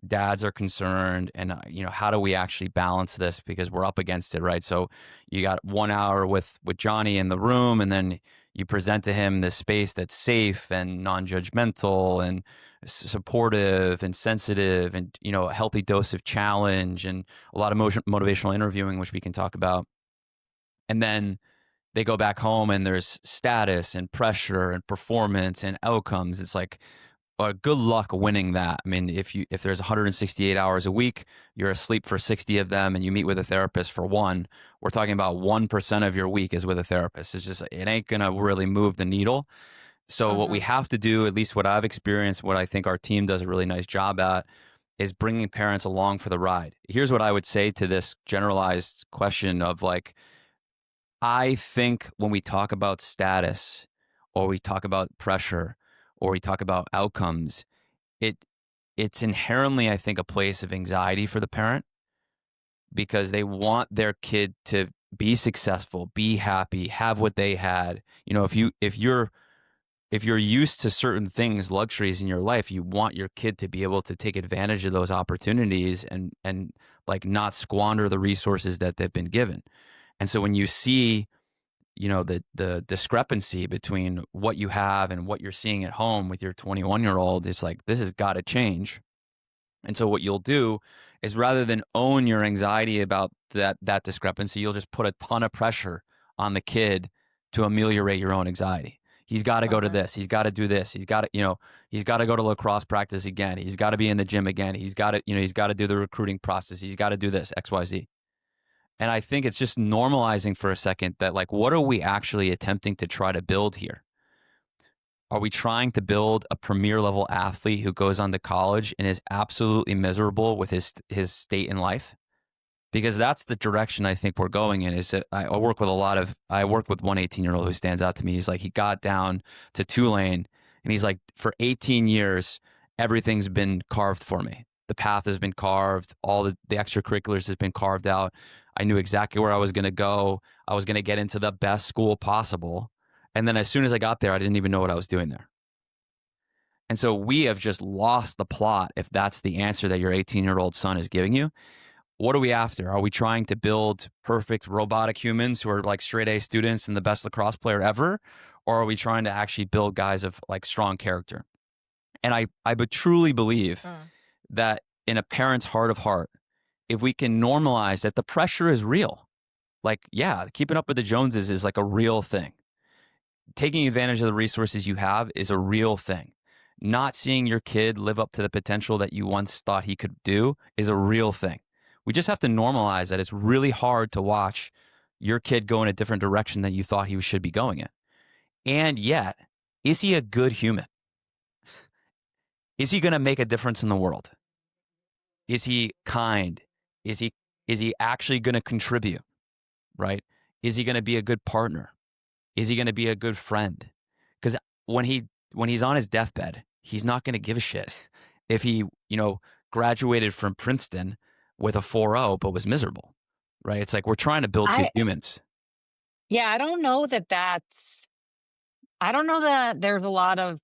Speaker 2: dads are concerned, and how do we actually balance this, because we're up against it, right? So you got 1 hour with Johnny in the room, and then you present to him this space that's safe and non-judgmental and supportive and sensitive, and a healthy dose of challenge and a lot of motivational interviewing, which we can talk about. And then they go back home and there's status and pressure and performance and outcomes. It's like, good luck winning that. I mean, if there's 168 hours a week, you're asleep for 60 of them, and you meet with a therapist for one, we're talking about 1% of your week is with a therapist. It's just, it ain't gonna really move the needle. So what we have to do, at least what I've experienced, what I think our team does a really nice job at, is bringing parents along for the ride. Here's what I would say to this generalized question of, like, I think when we talk about status, or we talk about pressure, or we talk about outcomes, it it's inherently, I think, a place of anxiety for the parent, because they want their kid to be successful, be happy, have what they had. If you're used to certain things, luxuries in your life, you want your kid to be able to take advantage of those opportunities, and like, not squander the resources that they've been given. And so when you see, the discrepancy between what you have and what you're seeing at home with your 21-year-old, it's like, this has got to change. And so what you'll do is, rather than own your anxiety about that discrepancy, you'll just put a ton of pressure on the kid to ameliorate your own anxiety. He's got to go to this. He's got to do this. He's got to go to lacrosse practice again. He's got to be in the gym again. He's got to do the recruiting process. He's got to do this, XYZ. And I think it's just normalizing for a second that, like, what are we actually attempting to try to build here? Are we trying to build a premier level athlete who goes on to college and is absolutely miserable with his state in life? Because that's the direction I think we're going in. Is that I work with one 18-year-old who stands out to me. He's like, he got down to Tulane, and he's like, for 18 years, everything's been carved for me. The path has been carved. All the extracurriculars has been carved out. I knew exactly where I was going to go. I was going to get into the best school possible. And then as soon as I got there, I didn't even know what I was doing there. And so we have just lost the plot if that's the answer that your 18-year-old son is giving you. What are we after? Are we trying to build perfect robotic humans who are like straight A students and the best lacrosse player ever? Or are we trying to actually build guys of like strong character? And I truly believe that in a parent's heart of heart, if we can normalize that the pressure is real, like, yeah, keeping up with the Joneses is like a real thing. Taking advantage of the resources you have is a real thing. Not seeing your kid live up to the potential that you once thought he could do is a real thing. We just have to normalize that it's really hard to watch your kid go in a different direction than you thought he should be going in. And yet, is he a good human? Is he going to make a difference in the world? Is he kind? Is he actually going to contribute? Right? Is he going to be a good partner? Is he going to be a good friend? Because when he's on his deathbed, he's not going to give a shit if he, graduated from Princeton with a 4.0 but was miserable, right? It's like, we're trying to build good
Speaker 3: I
Speaker 2: humans.
Speaker 3: Yeah, I don't know that there's a lot of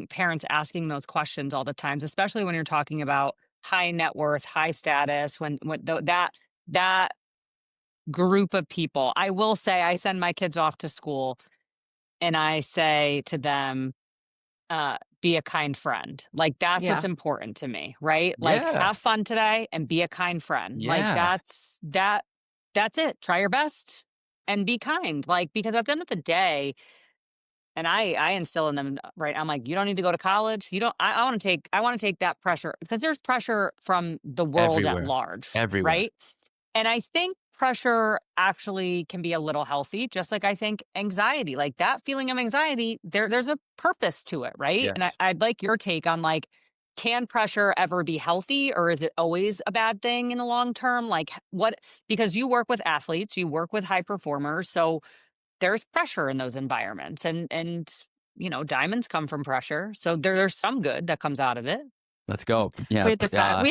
Speaker 3: parents asking those questions all the times, especially when you're talking about high net worth, high status, that group of people. I will say I send my kids off to school and I say to them, be a kind friend. Like that's what's
Speaker 1: Yeah.
Speaker 3: important to me, right? Like
Speaker 2: Yeah.
Speaker 3: have fun today and be a kind friend. Like
Speaker 2: Yeah.
Speaker 3: that's it. Try your best and be kind. Like because at the end of the day, and I instill in them, right? I'm like, you don't need to go to college. You don't. I want to take that pressure because there's pressure from the world at
Speaker 2: Everywhere.
Speaker 3: large,
Speaker 2: Everywhere.
Speaker 3: right? And I think pressure actually can be a little healthy, just like I think anxiety, like that feeling of anxiety, there's a purpose to it, right? And
Speaker 2: Yes.
Speaker 3: I'd like your take on like, can pressure ever be healthy or is it always a bad thing in the long term? Like what, because you work with athletes, you work with high performers. So there's pressure in those environments and diamonds come from pressure. So there's some good that comes out of it.
Speaker 2: Let's go. Yeah.
Speaker 1: We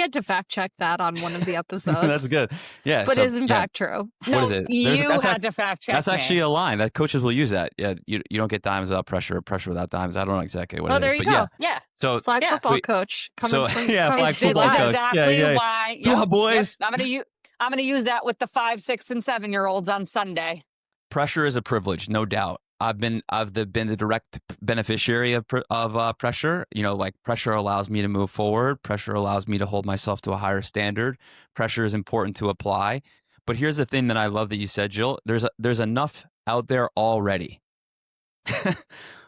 Speaker 1: had to fact check that on one of the
Speaker 2: That's
Speaker 1: episodes,
Speaker 2: good. Yeah.
Speaker 1: but
Speaker 2: So
Speaker 1: isn't
Speaker 2: yeah.
Speaker 1: fact true.
Speaker 2: What is
Speaker 3: No,
Speaker 2: it?
Speaker 3: you had to fact check
Speaker 2: That's actually
Speaker 3: me.
Speaker 2: a line that coaches will use that. Yeah. You don't get dimes without pressure or pressure without dimes. I don't know exactly what
Speaker 1: Oh,
Speaker 2: it is,
Speaker 1: there you
Speaker 2: but yeah.
Speaker 1: go.
Speaker 3: Yeah.
Speaker 2: So
Speaker 1: Flag
Speaker 3: Yeah.
Speaker 1: football
Speaker 2: wait,
Speaker 1: coach
Speaker 2: so
Speaker 1: coming
Speaker 2: yeah,
Speaker 1: from
Speaker 2: flag
Speaker 3: It's
Speaker 2: football coach. Yeah.
Speaker 3: exactly
Speaker 2: Yeah.
Speaker 3: why.
Speaker 2: Yeah,
Speaker 3: Yep. Yep.
Speaker 2: boys.
Speaker 3: I'm gonna use that with the 5, 6, and 7-year-olds on Sunday.
Speaker 2: Pressure is a privilege, no doubt. Been the direct beneficiary of pressure. Like pressure allows me to move forward. Pressure allows me to hold myself to a higher standard. Pressure is important to apply. But here's the thing that I love that you said, Jill. There's enough out there already.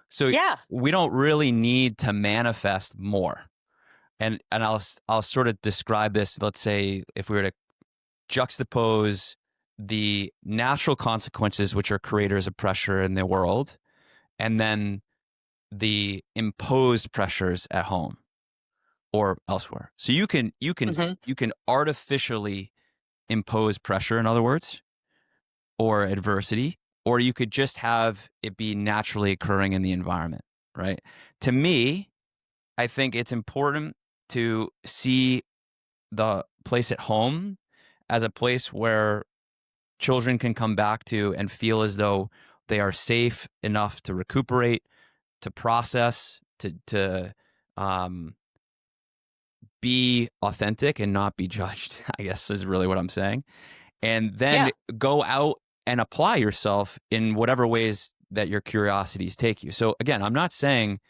Speaker 2: So
Speaker 3: Yeah.
Speaker 2: we don't really need to manifest more. And I'll sort of describe this. Let's say if we were to juxtapose the natural consequences, which are creators of pressure in the world, and then the imposed pressures at home or elsewhere. So
Speaker 3: Hmm.
Speaker 2: you can artificially impose pressure, in other words, or adversity, or you could just have it be naturally occurring in the environment, right? To me, I think it's important to see the place at home as a place where children can come back to and feel as though they are safe enough to recuperate, to process, to um, be authentic and not be judged, I guess is really what I'm saying. And then
Speaker 3: Yeah.
Speaker 2: go out and apply yourself in whatever ways that your curiosities take you. So again, I'm not saying,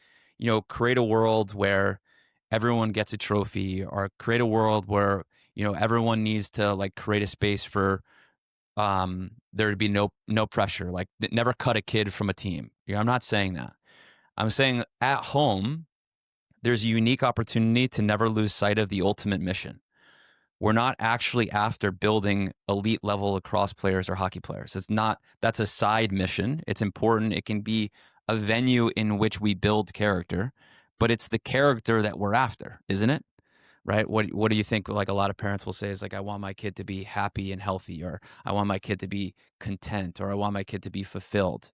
Speaker 2: create a world where everyone gets a trophy or create a world where, everyone needs to like create a space for there to be no pressure, like never cut a kid from a team. I'm not saying that. I'm saying at home, there's a unique opportunity to never lose sight of the ultimate mission. We're not actually after building elite level lacrosse players or hockey players. That's a side mission. It's important. It can be a venue in which we build character, but it's the character that we're after, isn't it? Right? What do you think? Like a lot of parents will say is like, I want my kid to be happy and healthy, or I want my kid to be content, or I want my kid to be fulfilled.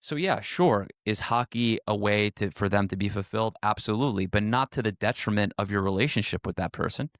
Speaker 2: So yeah, sure. Is hockey a way for them to be fulfilled? Absolutely, but not to the detriment of your relationship with that person.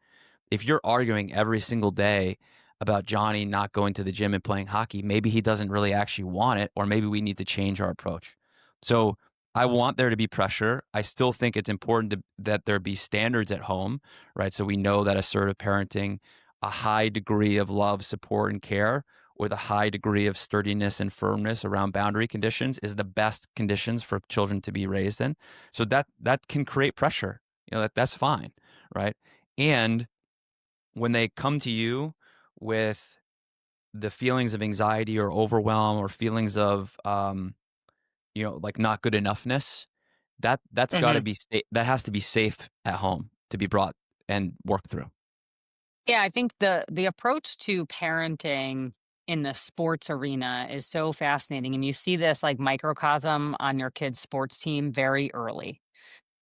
Speaker 2: If you're arguing every single day about Johnny not going to the gym and playing hockey, maybe he doesn't really actually want it, or maybe we need to change our approach. So I want there to be pressure. I still think it's important that there be standards at home, right? So we know that assertive parenting, a high degree of love, support, and care, with a high degree of sturdiness and firmness around boundary conditions is the best conditions for children to be raised in. So that can create pressure. That's fine, right? And when they come to you with the feelings of anxiety or overwhelm or feelings of like not good enoughness, that's got to
Speaker 3: Hmm.
Speaker 2: be that has to be safe at home to be brought and worked through.
Speaker 3: Yeah. I think the approach to parenting in the sports arena is so fascinating. And you see this like microcosm on your kid's sports team very early.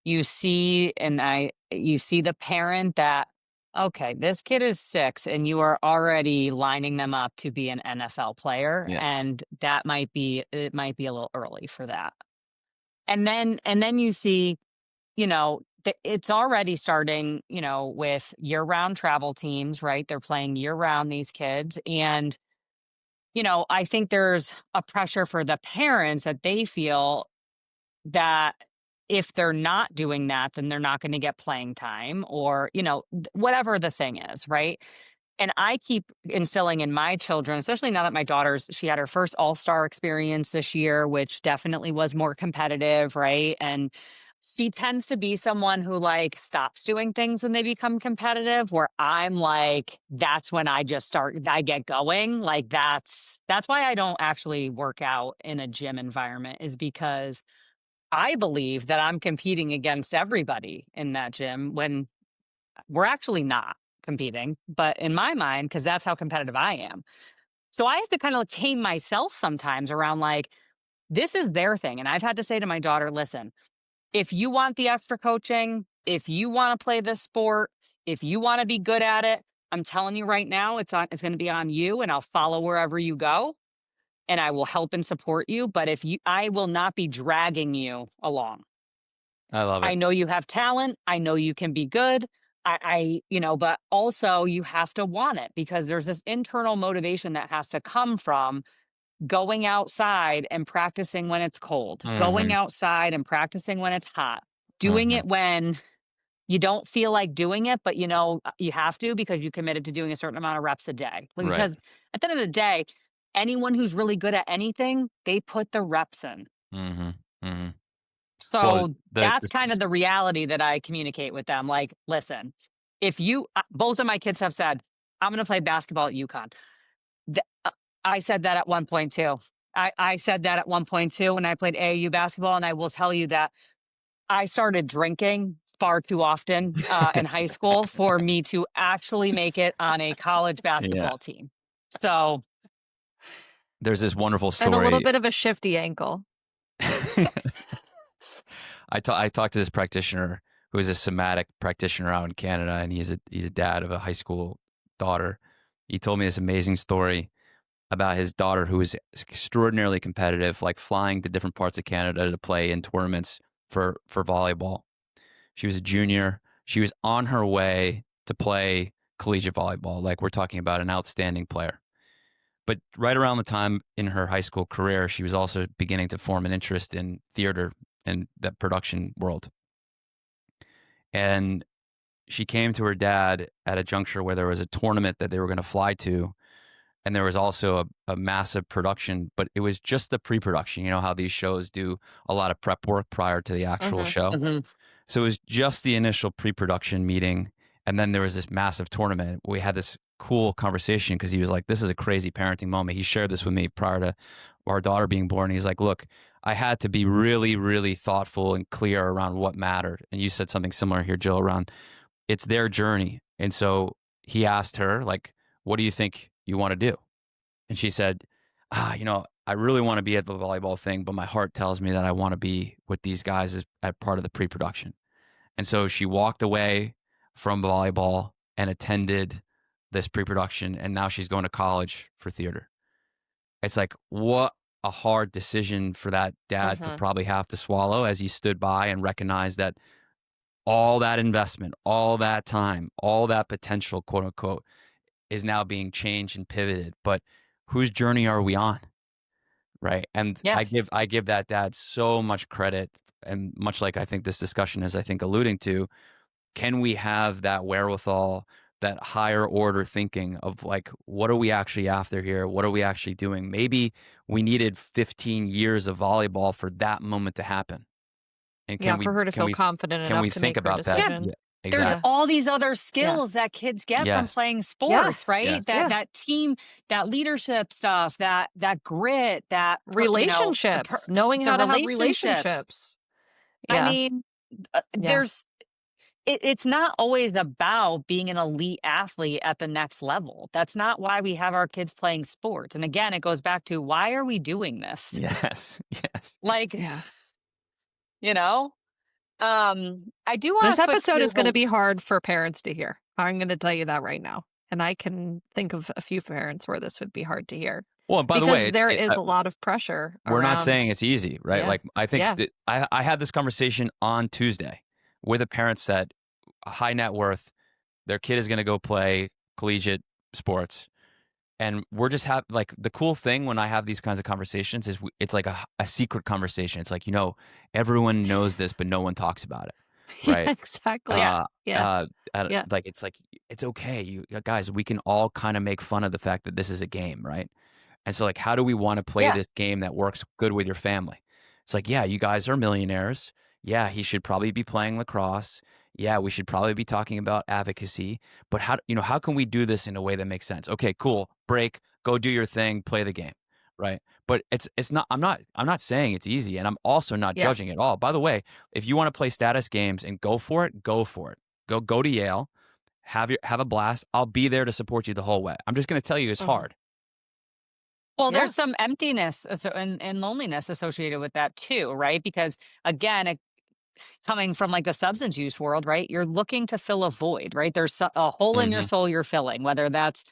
Speaker 3: You see the parent that, okay, this kid is 6 and you are already lining them up to be an NFL player,
Speaker 2: Yeah.
Speaker 3: and it might be a little early for that. And then you see, it's already starting, with year-round travel teams, right? They're playing year-round, these kids, and I think there's a pressure for the parents that they feel that if they're not doing that, then they're not going to get playing time or, whatever the thing is, right? And I keep instilling in my children, especially now that she had her first all-star experience this year, which definitely was more competitive, right? And she tends to be someone who like stops doing things when they become competitive, where I'm like, that's when I get going. Like that's why I don't actually work out in a gym environment, is because I believe that I'm competing against everybody in that gym when we're actually not competing, but in my mind, because that's how competitive I am. So I have to kind of tame myself sometimes around like, this is their thing. And I've had to say to my daughter, listen, if you want the extra coaching, if you want to play this sport, if you want to be good at it, I'm telling you right now, it's going to be on you, and I'll follow wherever you go and I will help and support you. But I will not be dragging you along.
Speaker 2: I love
Speaker 3: I
Speaker 2: it.
Speaker 3: know you have talent. I know you can be good. But also you have to want it, because there's this internal motivation that has to come from going outside and practicing when it's cold, going
Speaker 2: Hmm.
Speaker 3: outside and practicing when it's hot, doing
Speaker 2: Hmm.
Speaker 3: it when you don't feel like doing it, but you have to because you committed to doing a certain amount of reps a day.
Speaker 2: Right.
Speaker 3: Because at the end of the day, anyone who's really good at anything, they put the reps in.
Speaker 2: Hmm. Hmm. Well,
Speaker 3: So that's kind of the reality that I communicate with them. Like, listen, if both of my kids have said, I'm going to play basketball at UConn. Th- uh, I said that at one point too. I said that at one point too when I played AAU basketball. And I will tell you that I started drinking far too often in high school for me to actually make it on a college
Speaker 2: yeah.
Speaker 3: basketball team. So,
Speaker 2: There's this wonderful
Speaker 1: And a little
Speaker 2: story.
Speaker 1: bit of a shifty ankle.
Speaker 2: I talked to this practitioner who is a somatic practitioner out in Canada, and he's a dad of a high school daughter. He told me this amazing story about his daughter who was extraordinarily competitive, like flying to different parts of Canada to play in tournaments for volleyball. She was a junior. She was on her way to play collegiate volleyball. Like, we're talking about an outstanding player. But right around the time in her high school career, she was also beginning to form an interest in theater and the production world. And she came to her dad at a juncture where there was a tournament that they were going to fly to. And there was also a massive production, but it was just the pre production. You know how these shows do a lot of prep work prior to the actual
Speaker 1: Mhm.
Speaker 2: show?
Speaker 3: mhm.
Speaker 2: So it was just the initial pre-production meeting, and then there was this massive tournament. We had this cool conversation because he was like, "This is a crazy parenting moment." He shared this with me prior to our daughter being born. He's like, "Look, I had to be really, really thoughtful and clear around what mattered." And you said something similar here, Jill, around it's their journey. And so he asked her, like, "What do you think you want to do?" And she said, I really want to be at the volleyball thing, but my heart tells me that I want to be with these guys as at part of the pre-production. And so she walked away from volleyball and attended this pre-production, and now she's going to college for theater. It's like, what a hard decision for that dad to
Speaker 1: Mhm.
Speaker 2: probably have to swallow, as he stood by and recognized that all that investment, all that time, all that potential, quote unquote, is now being changed and pivoted. But whose journey are we on? Right. And
Speaker 3: Yeah.
Speaker 2: I give that dad so much credit. And much like I think this discussion is, I think, alluding to, can we have that wherewithal, that higher order thinking of like, what are we actually after here? What are we actually doing? Maybe we needed 15 years of volleyball for that moment to happen. And
Speaker 1: Yeah, for her to
Speaker 2: can
Speaker 1: feel
Speaker 2: we
Speaker 1: confident
Speaker 2: can
Speaker 1: enough
Speaker 2: we
Speaker 1: to
Speaker 2: think
Speaker 1: make her
Speaker 2: about that?
Speaker 3: Yeah.
Speaker 1: decision.
Speaker 2: Yeah,
Speaker 3: There's
Speaker 1: Yeah.
Speaker 2: exactly.
Speaker 3: all these other
Speaker 1: Yeah.
Speaker 3: skills that kids get from
Speaker 2: Yes.
Speaker 3: playing
Speaker 1: Yeah.
Speaker 3: sports, right?
Speaker 2: Yes.
Speaker 3: That
Speaker 1: Yeah.
Speaker 3: that team, that leadership stuff, that grit,
Speaker 1: Relationships, knowing
Speaker 3: the
Speaker 1: how to have
Speaker 3: relationships.
Speaker 1: relationships.
Speaker 3: I
Speaker 1: Yeah.
Speaker 3: mean,
Speaker 1: Yeah.
Speaker 3: it's not always about being an elite athlete at the next level. That's not why we have our kids playing sports. And again, it goes back to, why are we doing this?
Speaker 2: Yes. Yes.
Speaker 3: Like,
Speaker 1: Yeah.
Speaker 3: you know, I do want
Speaker 1: This
Speaker 3: to switch
Speaker 1: episode
Speaker 3: gears
Speaker 1: is going to be hard for parents to hear. I'm going to tell you that right now. And I can think of a few parents where this would be hard to hear
Speaker 2: Well, and by the
Speaker 1: because
Speaker 2: way,
Speaker 1: there is a lot of pressure
Speaker 2: we're not saying
Speaker 1: around.
Speaker 2: it's easy, right?
Speaker 1: Yeah.
Speaker 2: Like, I think
Speaker 1: Yeah.
Speaker 2: that I had this conversation on Tuesday with a parent said, a high net worth, their kid is going to go play collegiate sports. And we're just like the cool thing when I have these kinds of conversations is it's like a secret conversation. It's like, everyone knows this, but no one talks about it.
Speaker 1: Yeah,
Speaker 2: Right.
Speaker 1: exactly.
Speaker 3: Yeah.
Speaker 2: Uh,
Speaker 1: Yeah. Yeah.
Speaker 2: like, it's okay. Guys, we can all kind of make fun of the fact that this is a game. Right. And so, like, how do we want to play
Speaker 3: Yeah.
Speaker 2: this game that works good with your family? It's like, yeah, you guys are millionaires. Yeah, he should probably be playing lacrosse. Yeah, we should probably be talking about advocacy. But how can we do this in a way that makes sense? Okay, cool. Break, go do your thing, play the game, right? But it's not. I'm not saying it's easy, and I'm also not
Speaker 1: Yeah.
Speaker 2: judging at all. By the way, if you want to play status games and go for it, go for it. Go to Yale, have a blast. I'll be there to support you the whole way. I'm just going to tell you it's
Speaker 1: Mhm.
Speaker 2: hard.
Speaker 3: Well,
Speaker 1: Yeah.
Speaker 3: there's some emptiness and loneliness associated with that too, right? Because again, coming from like the substance use world, right? You're looking to fill a void, right? There's a hole in your
Speaker 2: Hmm.
Speaker 3: soul you're filling, whether that's,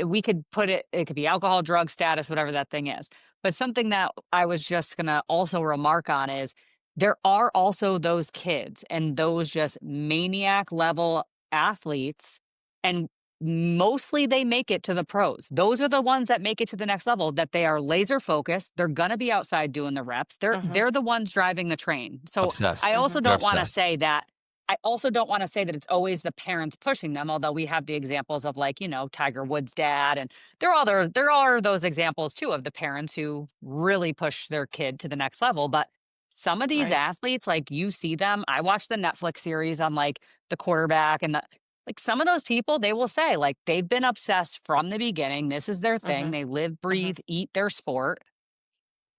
Speaker 3: we could put it, it could be alcohol, drug status, whatever that thing is. But something that I was just going to also remark on is there are also those kids and those just maniac level athletes. And mostly they make it to the pros. Those are the ones that make it to the next level, that they are laser focused. They're going to be outside doing the reps. They're
Speaker 1: Mhm.
Speaker 3: they're the ones driving the train. So I
Speaker 2: Obsessed.
Speaker 3: also
Speaker 1: Mhm.
Speaker 2: They're
Speaker 3: don't want to
Speaker 2: obsessed.
Speaker 3: say that I also don't want to say that it's always the parents pushing them, although we have the examples of like, Tiger Woods' dad, and there are those examples too of the parents who really push their kid to the next level. But some of these
Speaker 1: Right.
Speaker 3: athletes, like you see them, I watch the Netflix series on like the quarterback and the like some of those people, they will say like they've been obsessed from the beginning. This is their thing.
Speaker 1: Mhm.
Speaker 3: They live,
Speaker 1: Mhm.
Speaker 3: breathe, eat their sport,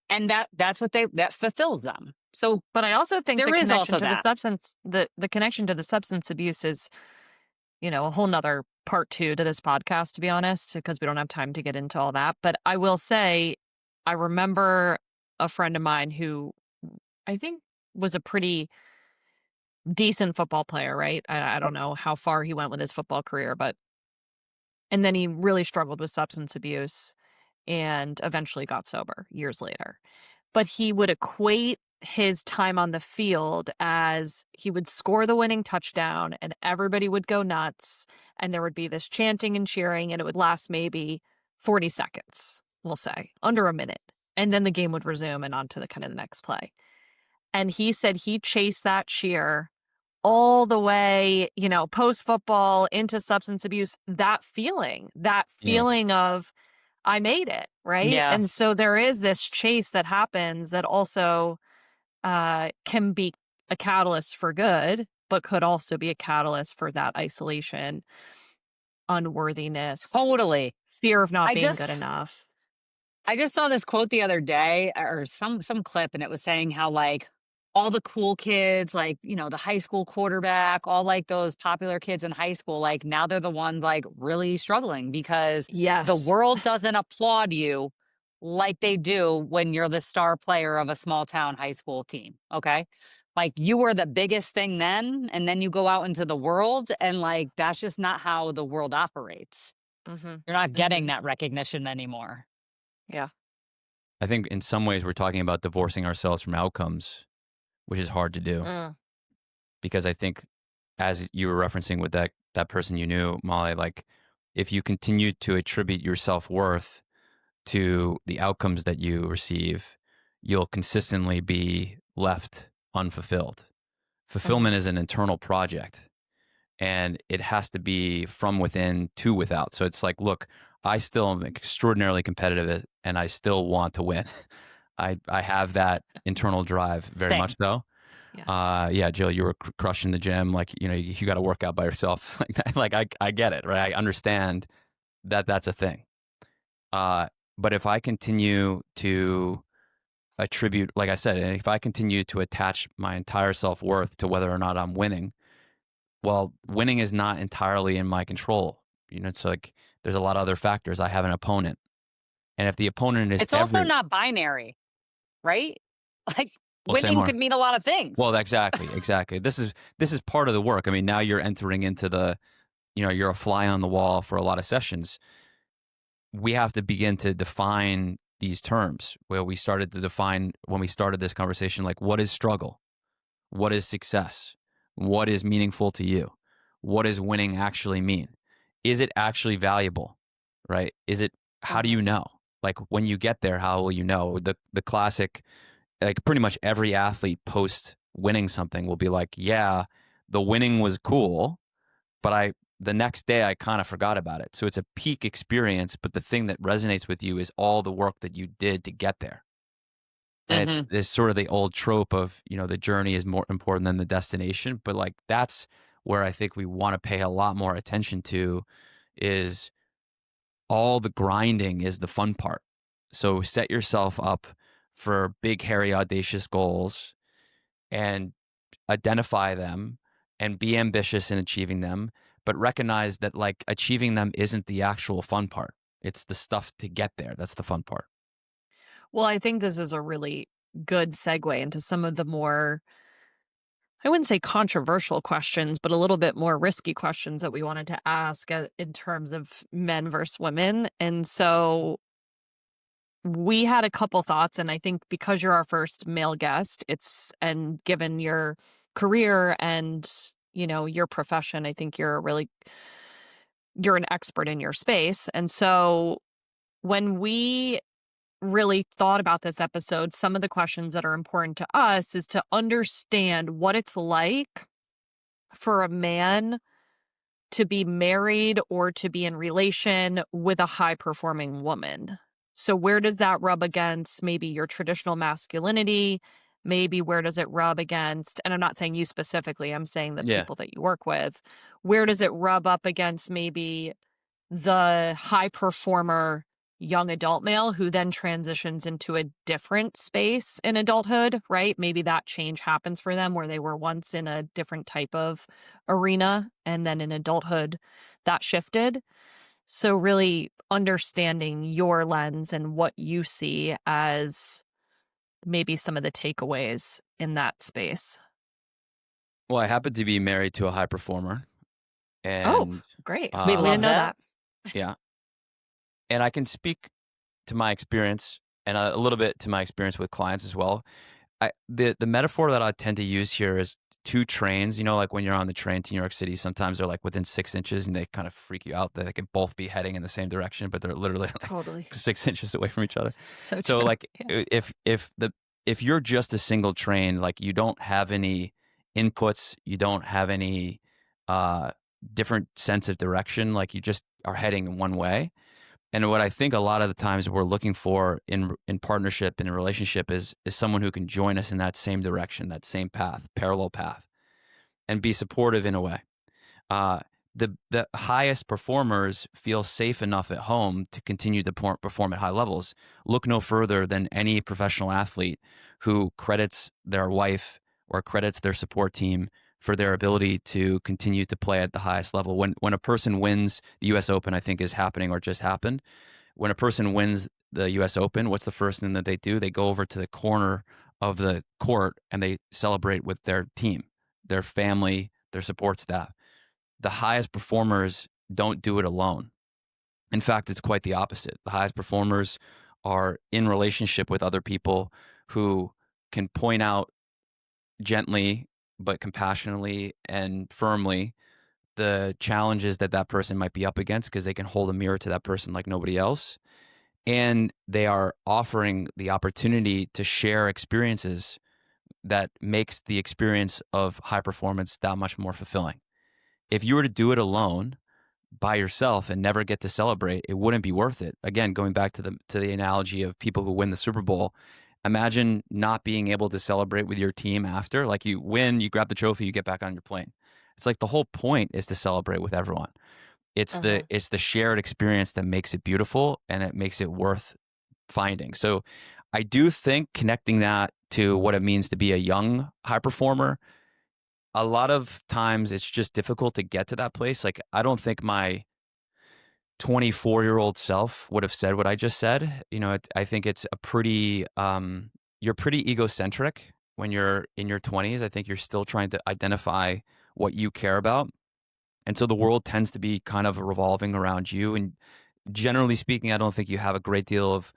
Speaker 3: and that's what they that fulfills them. So
Speaker 1: But I also think the
Speaker 3: there is
Speaker 1: connection
Speaker 3: also
Speaker 1: to the
Speaker 3: that.
Speaker 1: substance the connection to the substance abuse is, a whole nother part 2 to this podcast, to be honest, because we don't have time to get into all that. But I will say, I remember a friend of mine who I think was a pretty decent football player, right? I don't know how far he went with his football career, but and then he really struggled with substance abuse and eventually got sober years later. But he would equate his time on the field as he would score the winning touchdown and everybody would go nuts and there would be this chanting and cheering and it would last maybe 40 seconds, we'll say, under a minute. And then the game would resume and on to the kind of the next play. And he said he chased that cheer all the way, post football into substance abuse, that
Speaker 2: Yeah.
Speaker 1: feeling of I made it, right?
Speaker 3: Yeah.
Speaker 1: And so there is this chase that happens that also can be a catalyst for good, but could also be a catalyst for that isolation, unworthiness,
Speaker 3: Totally.
Speaker 1: fear of not
Speaker 3: I
Speaker 1: being good
Speaker 3: just
Speaker 1: enough.
Speaker 3: I just saw this quote the other day or some clip, and it was saying how like all the cool kids, like, the high school quarterback, all like those popular kids in high school, like now they're the ones like really struggling because the
Speaker 1: Yes.
Speaker 3: world doesn't applaud you like they do when you're the star player of a small town high school team. Okay. Like you were the biggest thing then, and then you go out into the world, and like that's just not how the world operates.
Speaker 1: Mhm.
Speaker 3: You're not getting
Speaker 1: Mhm.
Speaker 3: that recognition anymore.
Speaker 1: Yeah.
Speaker 2: I think in some ways we're talking about divorcing ourselves from outcomes, which is hard to do
Speaker 1: Mm.
Speaker 2: because I think, as you were referencing with that person you knew, Molly, like if you continue to attribute your self worth to the outcomes that you receive, you'll consistently be left unfulfilled.
Speaker 1: Mhm.
Speaker 2: Fulfillment is an internal project, and it has to be from within to without. So it's like, look, I still am extraordinarily competitive and I still want to win. I have that internal drive very much
Speaker 3: Same.
Speaker 2: so.
Speaker 1: Yeah.
Speaker 2: Yeah, Jill, you were crushing the gym. Like, you got to work out by yourself like that. Like, I get it, right? I understand that that's a thing. Uh, but if I continue to attribute, like I said, and if I continue to attach my entire self worth to whether or not I'm winning, well, winning is not entirely in my control. It's like there's a lot of other factors. I have an opponent. And if the opponent is
Speaker 3: It's also not binary, right? Like
Speaker 2: well, say
Speaker 3: winning
Speaker 2: more.
Speaker 3: could mean a lot of
Speaker 2: Well,
Speaker 3: things.
Speaker 2: exactly, exactly. This is part of the work. I mean, now you're entering into you're a fly on the wall for a lot of sessions. We have to begin to define these terms where we started to define when we started this conversation, like what is struggle? What is success? What is meaningful to you? What does winning actually mean? Is it actually valuable? Right? Is it how do
Speaker 1: Uh-huh.
Speaker 2: you know? Like when you get there, how will you know? The classic, like pretty much every athlete post winning something will be like, yeah, the winning was cool, but the next day I kind of forgot about it. So it's a peak experience, but the thing that resonates with you is all the work that you did to get there. And it's
Speaker 3: Hmm.
Speaker 2: this sort of the old trope of, the journey is more important than the destination. But like that's where I think we want to pay a lot more attention to is all the grinding is the fun part. So set yourself up for big, hairy, audacious goals and identify them and be ambitious in achieving them, but recognize that like achieving them isn't the actual fun part. It's the stuff to get there. That's the fun part.
Speaker 1: Well, I think this is a really good segue into some of the more, I wouldn't say controversial questions, but a little bit more risky questions that we wanted to ask in terms of men versus women. And so we had a couple thoughts, and I think because you're our first male guest, and given your career and, your profession, I think you're an expert in your space. And so when we really thought about this episode, some of the questions that are important to us is to understand what it's like for a man to be married or to be in relation with a high performing woman. So where does that rub against maybe your traditional masculinity? Maybe where does it rub against, and I'm not saying you specifically, I'm saying the
Speaker 2: Yeah.
Speaker 1: people that you work with. Where does it rub up against maybe the high performer young adult male who then transitions into a different space in adulthood, right? Maybe that change happens for them where they were once in a different type of arena and then in adulthood that shifted. So really understanding your lens and what you see as maybe some of the takeaways in that space.
Speaker 2: Well, I happen to be married to a high performer
Speaker 1: Oh,
Speaker 2: and
Speaker 1: great.
Speaker 3: We
Speaker 1: We didn't
Speaker 3: love
Speaker 2: um
Speaker 1: know
Speaker 3: that.
Speaker 1: that.
Speaker 2: yeah, and I can speak to my experience and a little bit to my experience with clients as well. The metaphor that I tend to use here is two trains. Like when you're on the train to New York City, sometimes they're like within 6 inches and they kind of freak you out. They can both be heading in the same direction, but they're literally like
Speaker 1: Totally.
Speaker 2: 6 inches away from each other.
Speaker 1: So
Speaker 2: So
Speaker 1: true.
Speaker 2: like
Speaker 1: Yeah.
Speaker 2: if you're just a single train, like you don't have any inputs, you don't have any uh different sense of direction, like you just are heading one way. And what I think a lot of the times we're looking for in partnership in a relationship is someone who can join us in that same direction, that same path, parallel path, and be supportive in a way. Uh, the highest performers feel safe enough at home to continue to perform at high levels. Look no further than any professional athlete who credits their wife or credits their support team for their ability to continue to play at the highest level. When a person wins the U.S. Open, I think is happening or just happened. When a person wins the U.S. Open, what's the first thing that they do? They go over to the corner of the court and they celebrate with their team, their family, their support staff. The highest performers don't do it alone. In fact, it's quite the opposite. The highest performers are in relationship with other people who can point out gently but compassionately and firmly the challenges that that person might be up against because they can hold a mirror to that person like nobody else. And they are offering the opportunity to share experiences that makes the experience of high performance that much more fulfilling. If you were to do it alone by yourself and never get to celebrate, it wouldn't be worth it. Again, going back to the analogy of people who win the Super Bowl, imagine not being able to celebrate with your team after. Like you win, you grab the trophy, you get back on your plane. It's like the whole point is to celebrate with everyone.
Speaker 1: Uh-huh.
Speaker 2: It's the shared experience that makes it beautiful and it makes it worth finding. So I do think connecting that to what it means to be a young high performer, a lot of times it's just difficult to get to that place. Like I don't think my 24-year-old self would have said what I just said. I think it's a pretty you're pretty egocentric when you're in your 20s. I think you're still trying to identify what you care about. And so the world tends to be kind of revolving around you. And generally speaking, I don't think you have a great deal of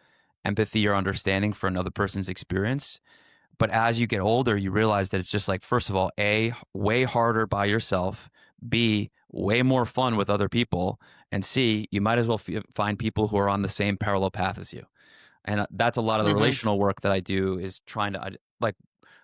Speaker 2: empathy or understanding for another person's experience. But as you get older, you realize that it's just like, first of all, A, way harder by yourself, B, way more fun with other people, And C, you might as well find people who are on the same parallel path as you. And that's a lot of the
Speaker 3: Mhm.
Speaker 2: relational work that I do, is trying to like,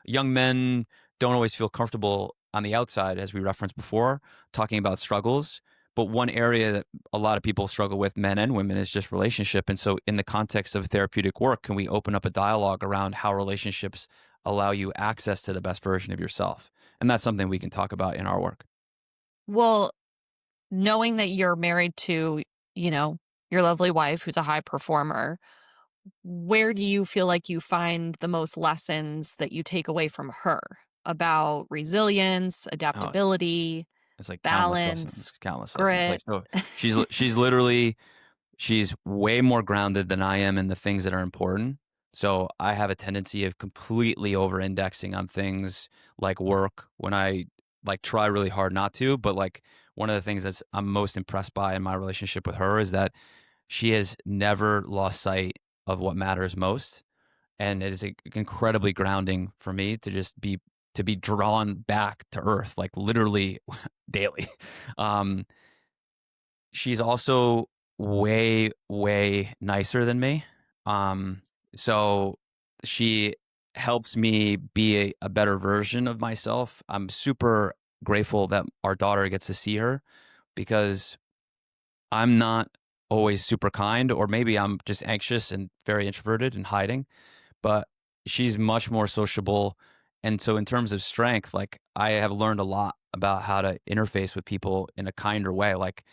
Speaker 2: young men don't always feel comfortable on the outside, as we referenced before, talking about struggles. But one area that a lot of people struggle with, men and women, is just relationship. And so in the context of therapeutic work, can we open up a dialogue around how relationships allow you access to the best version of yourself? And that's something we can talk about in our work.
Speaker 1: Well, knowing that you're married to, you know, your lovely wife who's a high performer, where do you feel like you find the most lessons that you take away from her about resilience,
Speaker 2: Oh,
Speaker 1: adaptability,
Speaker 2: it's like countless
Speaker 1: balance,
Speaker 2: lessons, countless lessons.
Speaker 1: grit?
Speaker 2: Like, so she's literally, she's way more grounded than I am in the things that are important. So I have a tendency of completely over indexing on things like work when I like try really hard not to. But like, one of the things that's I'm most impressed by in my relationship with her is that she has never lost sight of what matters most. And it is incredibly grounding for me to just be drawn back to earth, like literally daily. Um, She's also way, way nicer than me. Um, so she helps me be a better version of myself. I'm super grateful that our daughter gets to see her, because I'm not always super kind, or maybe I'm just anxious and very introverted and hiding, but she's much more sociable. And so in terms of strength, like, I have learned a lot about how to interface with people in a kinder way. Like,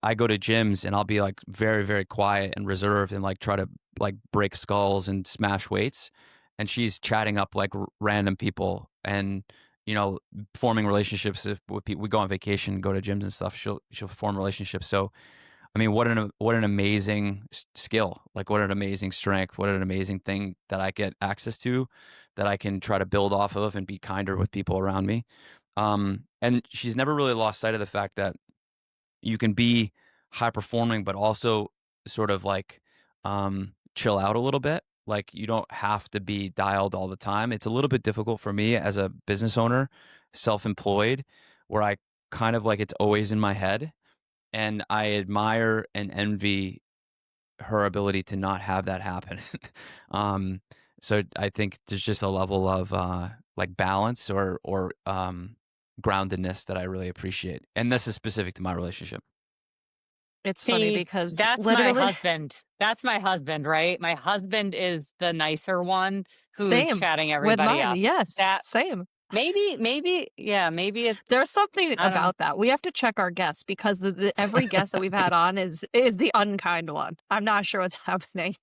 Speaker 2: I go to gyms and I'll be like very, very quiet and reserved and like try to like break skulls and smash weights. And she's chatting up like random people and, forming relationships with people. We go on vacation, go to gyms and stuff. She'll form relationships. So, I mean, what an amazing skill! Like, what an amazing strength! What an amazing thing that I get access to, that I can try to build off of and be kinder with people around me. And she's never really lost sight of the fact that you can be high performing, but also sort of like, chill out a little bit. Like, you don't have to be dialed all the time. It's a little bit difficult for me as a business owner, self employed, where I kind of like, it's always in my head. And I admire and envy her ability to not have that happen. um, so I think there's just a level of like balance, or groundedness that I really appreciate, and this is specific to my relationship.
Speaker 1: It's funny
Speaker 3: See,
Speaker 1: because
Speaker 3: that's my
Speaker 1: literally
Speaker 3: husband. That's my husband, right? My husband is the nicer one who's
Speaker 1: same
Speaker 3: chatting
Speaker 1: with
Speaker 3: everybody
Speaker 1: mine.
Speaker 3: up.
Speaker 1: Yes,
Speaker 3: That
Speaker 1: same.
Speaker 3: maybe it's
Speaker 1: There's something
Speaker 3: I don't
Speaker 1: about that. We have to check our guests because every guest that we've had on is the unkind one. I'm not sure what's happening.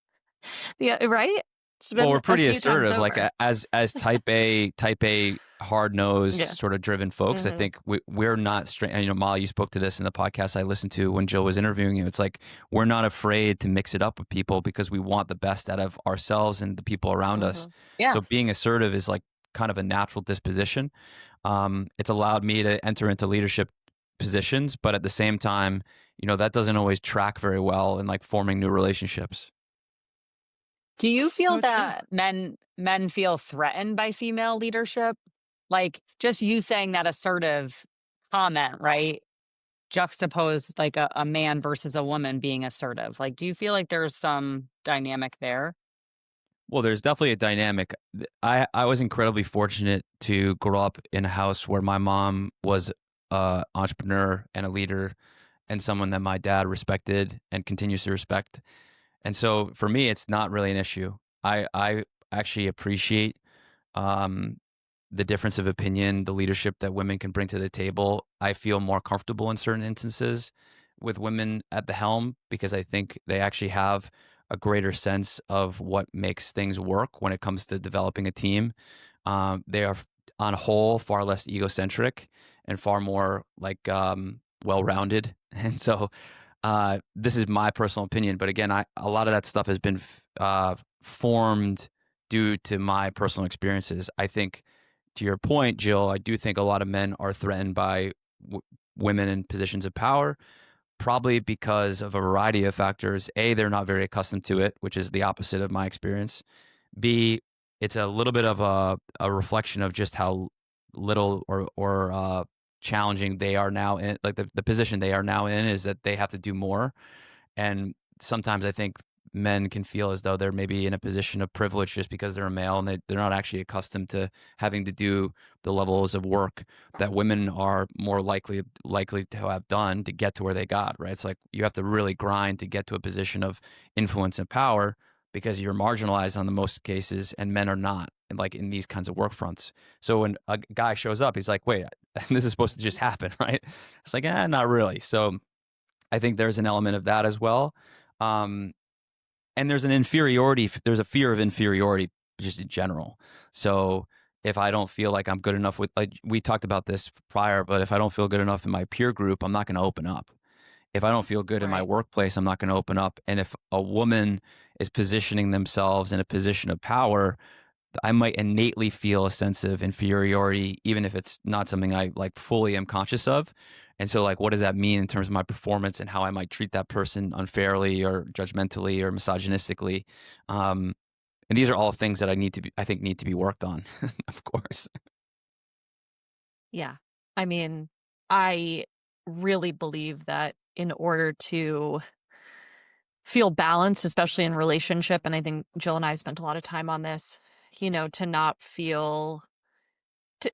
Speaker 1: Yeah, right? It's
Speaker 2: Well, we're
Speaker 1: been a
Speaker 2: pretty
Speaker 1: few times
Speaker 2: assertive, like,
Speaker 1: over.
Speaker 2: as type A, hard nosed,
Speaker 1: Yeah.
Speaker 2: sort of driven folks. I
Speaker 1: Mhm.
Speaker 2: think we're not straight. Molly, you spoke to this in the podcast I listened to when Jill was interviewing you. It's like, we're not afraid to mix it up with people because we want the best out of ourselves and the people around us.
Speaker 1: Mhm.
Speaker 3: yeah.
Speaker 2: So being assertive is like kind of a natural disposition. It's allowed me to enter into leadership positions, but at the same time, that doesn't always track very well in like forming new relationships.
Speaker 3: Do you feel
Speaker 1: So true.
Speaker 3: that men feel threatened by female leadership? Like just you saying that assertive comment, right? Juxtaposed like a man versus a woman being assertive. Like, do you feel like there's some dynamic there?
Speaker 2: Well, there's definitely a dynamic. I was incredibly fortunate to grow up in a house where my mom was a entrepreneur and a leader, and someone that my dad respected and continues to respect. And so for me, it's not really an issue. I actually appreciate um, the difference of opinion, the leadership that women can bring to the table. I feel more comfortable in certain instances with women at the helm, because I think they actually have a greater sense of what makes things work when it comes to developing a team. They are, on a whole, far less egocentric and far more like, well-rounded. And so, this is my personal opinion, but again, a lot of that stuff has been formed due to my personal experiences. I think, to your point, Jill, I do think a lot of men are threatened by women in positions of power, probably because of a variety of factors. A, they're not very accustomed to it, which is the opposite of my experience. B, it's a little bit of a reflection of just how little or challenging they are now in, like the position they are now in is that they have to do more. And sometimes I think men can feel as though they're maybe in a position of privilege just because they're a male and they're not actually accustomed to having to do the levels of work that women are more likely to have done to get to where they got, right? It's like you have to really grind to get to a position of influence and power because you're marginalized on the most cases and men are not, and like in these kinds of work fronts. So when a guy shows up, he's like, wait, this is supposed to just happen, right? It's like, not really. So I think there's an element of that as well. Um, and there's there's a fear of inferiority just in general. So if I don't feel like I'm good enough with, like we talked about this prior, but if I don't feel good enough in my peer group, I'm not going to open up. If I don't feel good in my
Speaker 1: Right.
Speaker 2: workplace, I'm not going to open up. And if a woman is positioning themselves in a position of power, I might innately feel a sense of inferiority, even if it's not something I like fully am conscious of. And so, like, what does that mean in terms of my performance and how I might treat that person unfairly or judgmentally or misogynistically? Um, and these are all things that I think need to be worked on, of course.
Speaker 1: Yeah. I mean, I really believe that in order to feel balanced, especially in relationship, and I think Jill and I have spent a lot of time on this, to not feel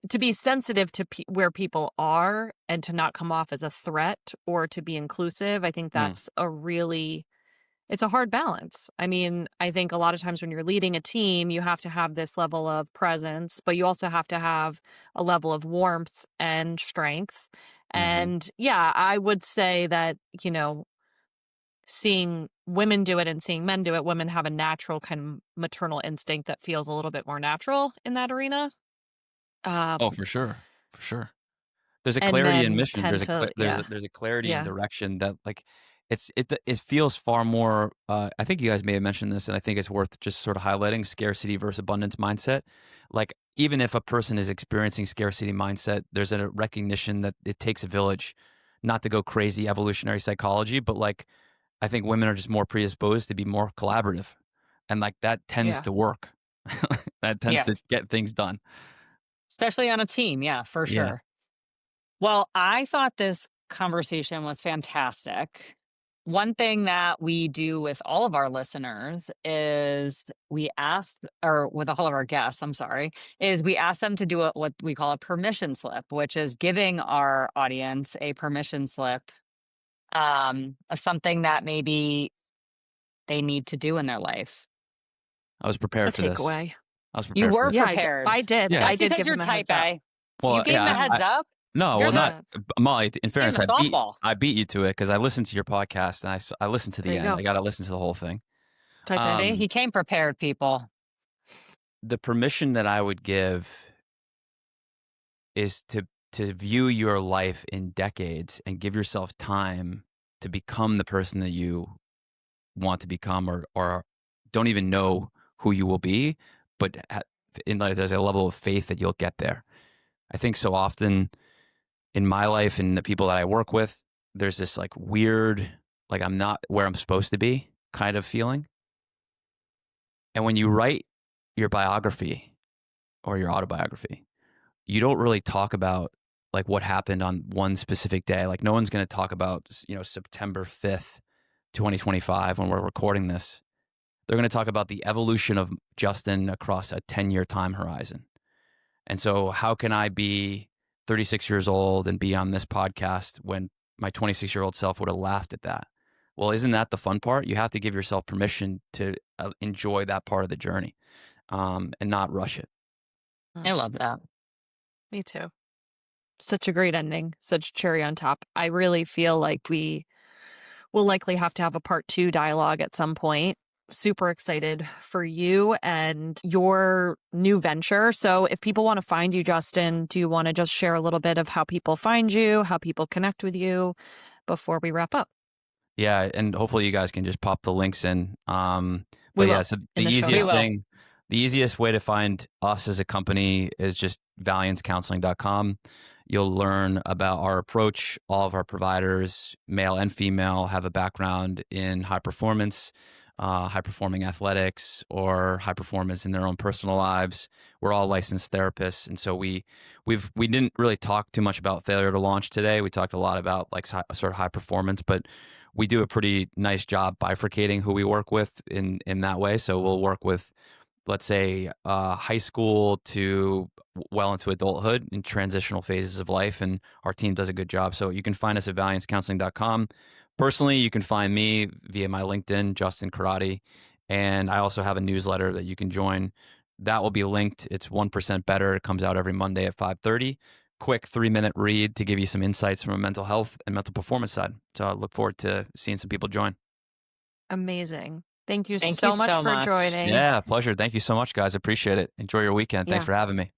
Speaker 1: to be sensitive to where people are and to not come off as a threat or to be inclusive. I think
Speaker 2: Mm,
Speaker 1: that's it's a hard balance. I mean, I think a lot of times when you're leading a team, you have to have this level of presence, but you also have to have a level of warmth and strength.
Speaker 2: hmm
Speaker 1: And yeah, I would say that, seeing women do it and seeing men do it, women have a natural kind of maternal instinct that feels a little bit more natural in that arena.
Speaker 2: Oh,
Speaker 1: Um,
Speaker 2: for sure, for sure. There's a
Speaker 1: and
Speaker 2: clarity in
Speaker 1: men
Speaker 2: mission.
Speaker 1: tend to, yeah,
Speaker 2: There's a clarity in
Speaker 1: yeah,
Speaker 2: direction that like it feels far more. I think you guys may have mentioned this, and I think it's worth just sort of highlighting scarcity versus abundance mindset. Like even if a person is experiencing scarcity mindset, there's a recognition that it takes a village, not to go crazy evolutionary psychology, but like I think women are just more predisposed to be more collaborative, and like that tends
Speaker 1: yeah.
Speaker 2: to work. That tends
Speaker 3: Yeah.
Speaker 2: to get things done.
Speaker 3: Especially on a team. Yeah, for
Speaker 2: Yeah.
Speaker 3: sure. Well, I thought this conversation was fantastic. One thing that we do with all of our listeners is we ask, or with all of our guests, I'm sorry, is we ask them to do what we call a permission slip, which is giving our audience a permission slip of something that maybe they need to do in their life.
Speaker 2: I was
Speaker 1: A
Speaker 2: prepared for this.
Speaker 1: takeaway.
Speaker 2: I was
Speaker 3: You
Speaker 2: prepared for
Speaker 3: were
Speaker 2: this.
Speaker 1: Yeah,
Speaker 3: prepared.
Speaker 1: I did.
Speaker 2: Yeah.
Speaker 1: I
Speaker 3: That's
Speaker 1: did
Speaker 3: because
Speaker 1: give
Speaker 3: you're
Speaker 1: him a
Speaker 3: type
Speaker 1: heads up.
Speaker 3: A. You
Speaker 2: Well,
Speaker 3: gave him a
Speaker 2: yeah.
Speaker 1: Yeah.
Speaker 3: heads up.
Speaker 2: No,
Speaker 3: You're
Speaker 2: well,
Speaker 3: the
Speaker 2: not
Speaker 1: Yeah.
Speaker 2: Molly. In
Speaker 3: gave him
Speaker 2: fairness,
Speaker 3: a softball.
Speaker 2: I beat you to it because I listened to your podcast and I listened to
Speaker 1: There
Speaker 2: the
Speaker 1: you
Speaker 2: end.
Speaker 1: go.
Speaker 2: I got to listen to the whole thing.
Speaker 1: Type A.
Speaker 3: See,
Speaker 2: Um,
Speaker 3: he came prepared, people.
Speaker 2: the permission that I would give is to view your life in decades and give yourself time to become the person that you want to become, or don't even know who you will be, but in like there's a level of faith that you'll get there. I think so often in my life and the people that I work with, there's this like weird, like I'm not where I'm supposed to be kind of feeling. And when you write your biography or your autobiography, you don't really talk about like what happened on one specific day. Like no one's going to talk about, September 5th, 2025 when we're recording this. They're going to talk about the evolution of Justin across a 10-year time horizon. And so, how can I be 36 years old and be on this podcast when my 26-year-old self would have laughed at that? Well, isn't that the fun part? You have to give yourself permission to enjoy that part of the journey, and not rush it.
Speaker 3: I
Speaker 1: Mm,
Speaker 3: love that.
Speaker 1: me too. Such a great ending. Such cherry on top. I really feel like we will likely have to have a part 2 dialogue at some point. Super excited for you and your new venture. So, if people want to find you, Justin, do you want to just share a little bit of how people find you, how people connect with you before we wrap up?
Speaker 2: Yeah, and hopefully you guys can just pop the links in.
Speaker 1: We
Speaker 2: But yeah,
Speaker 1: will
Speaker 2: so
Speaker 1: in the show
Speaker 3: We
Speaker 1: notes.
Speaker 3: will.
Speaker 2: the easiest way to find us as a company is just valiancecounseling.com. You'll learn about our approach. All of our providers, male and female, have a background in high performance. high performing athletics or high performance in their own personal lives. We're all licensed therapists, and so we didn't really talk too much about failure to launch today. We talked a lot about like sort of high performance, but we do a pretty nice job bifurcating who we work with in that way. So we'll work with, let's say, high school to well into adulthood in transitional phases of life. And our team does a good job. So you can find us at valiancecounseling.com. Personally, you can find me via my LinkedIn, Justin Carotti. And I also have a newsletter that you can join. That will be linked. It's 1% Better. It comes out every Monday at 5:30. Quick 3-minute read to give you some insights from a mental health and mental performance side. So I look forward to seeing some people join.
Speaker 1: Amazing. Thank you
Speaker 3: Thank you
Speaker 1: so much
Speaker 3: so
Speaker 1: for
Speaker 3: much.
Speaker 1: joining.
Speaker 2: Yeah, pleasure. Thank you so much, guys. Appreciate it. Enjoy your weekend. Thanks
Speaker 1: Yeah.
Speaker 2: for having me.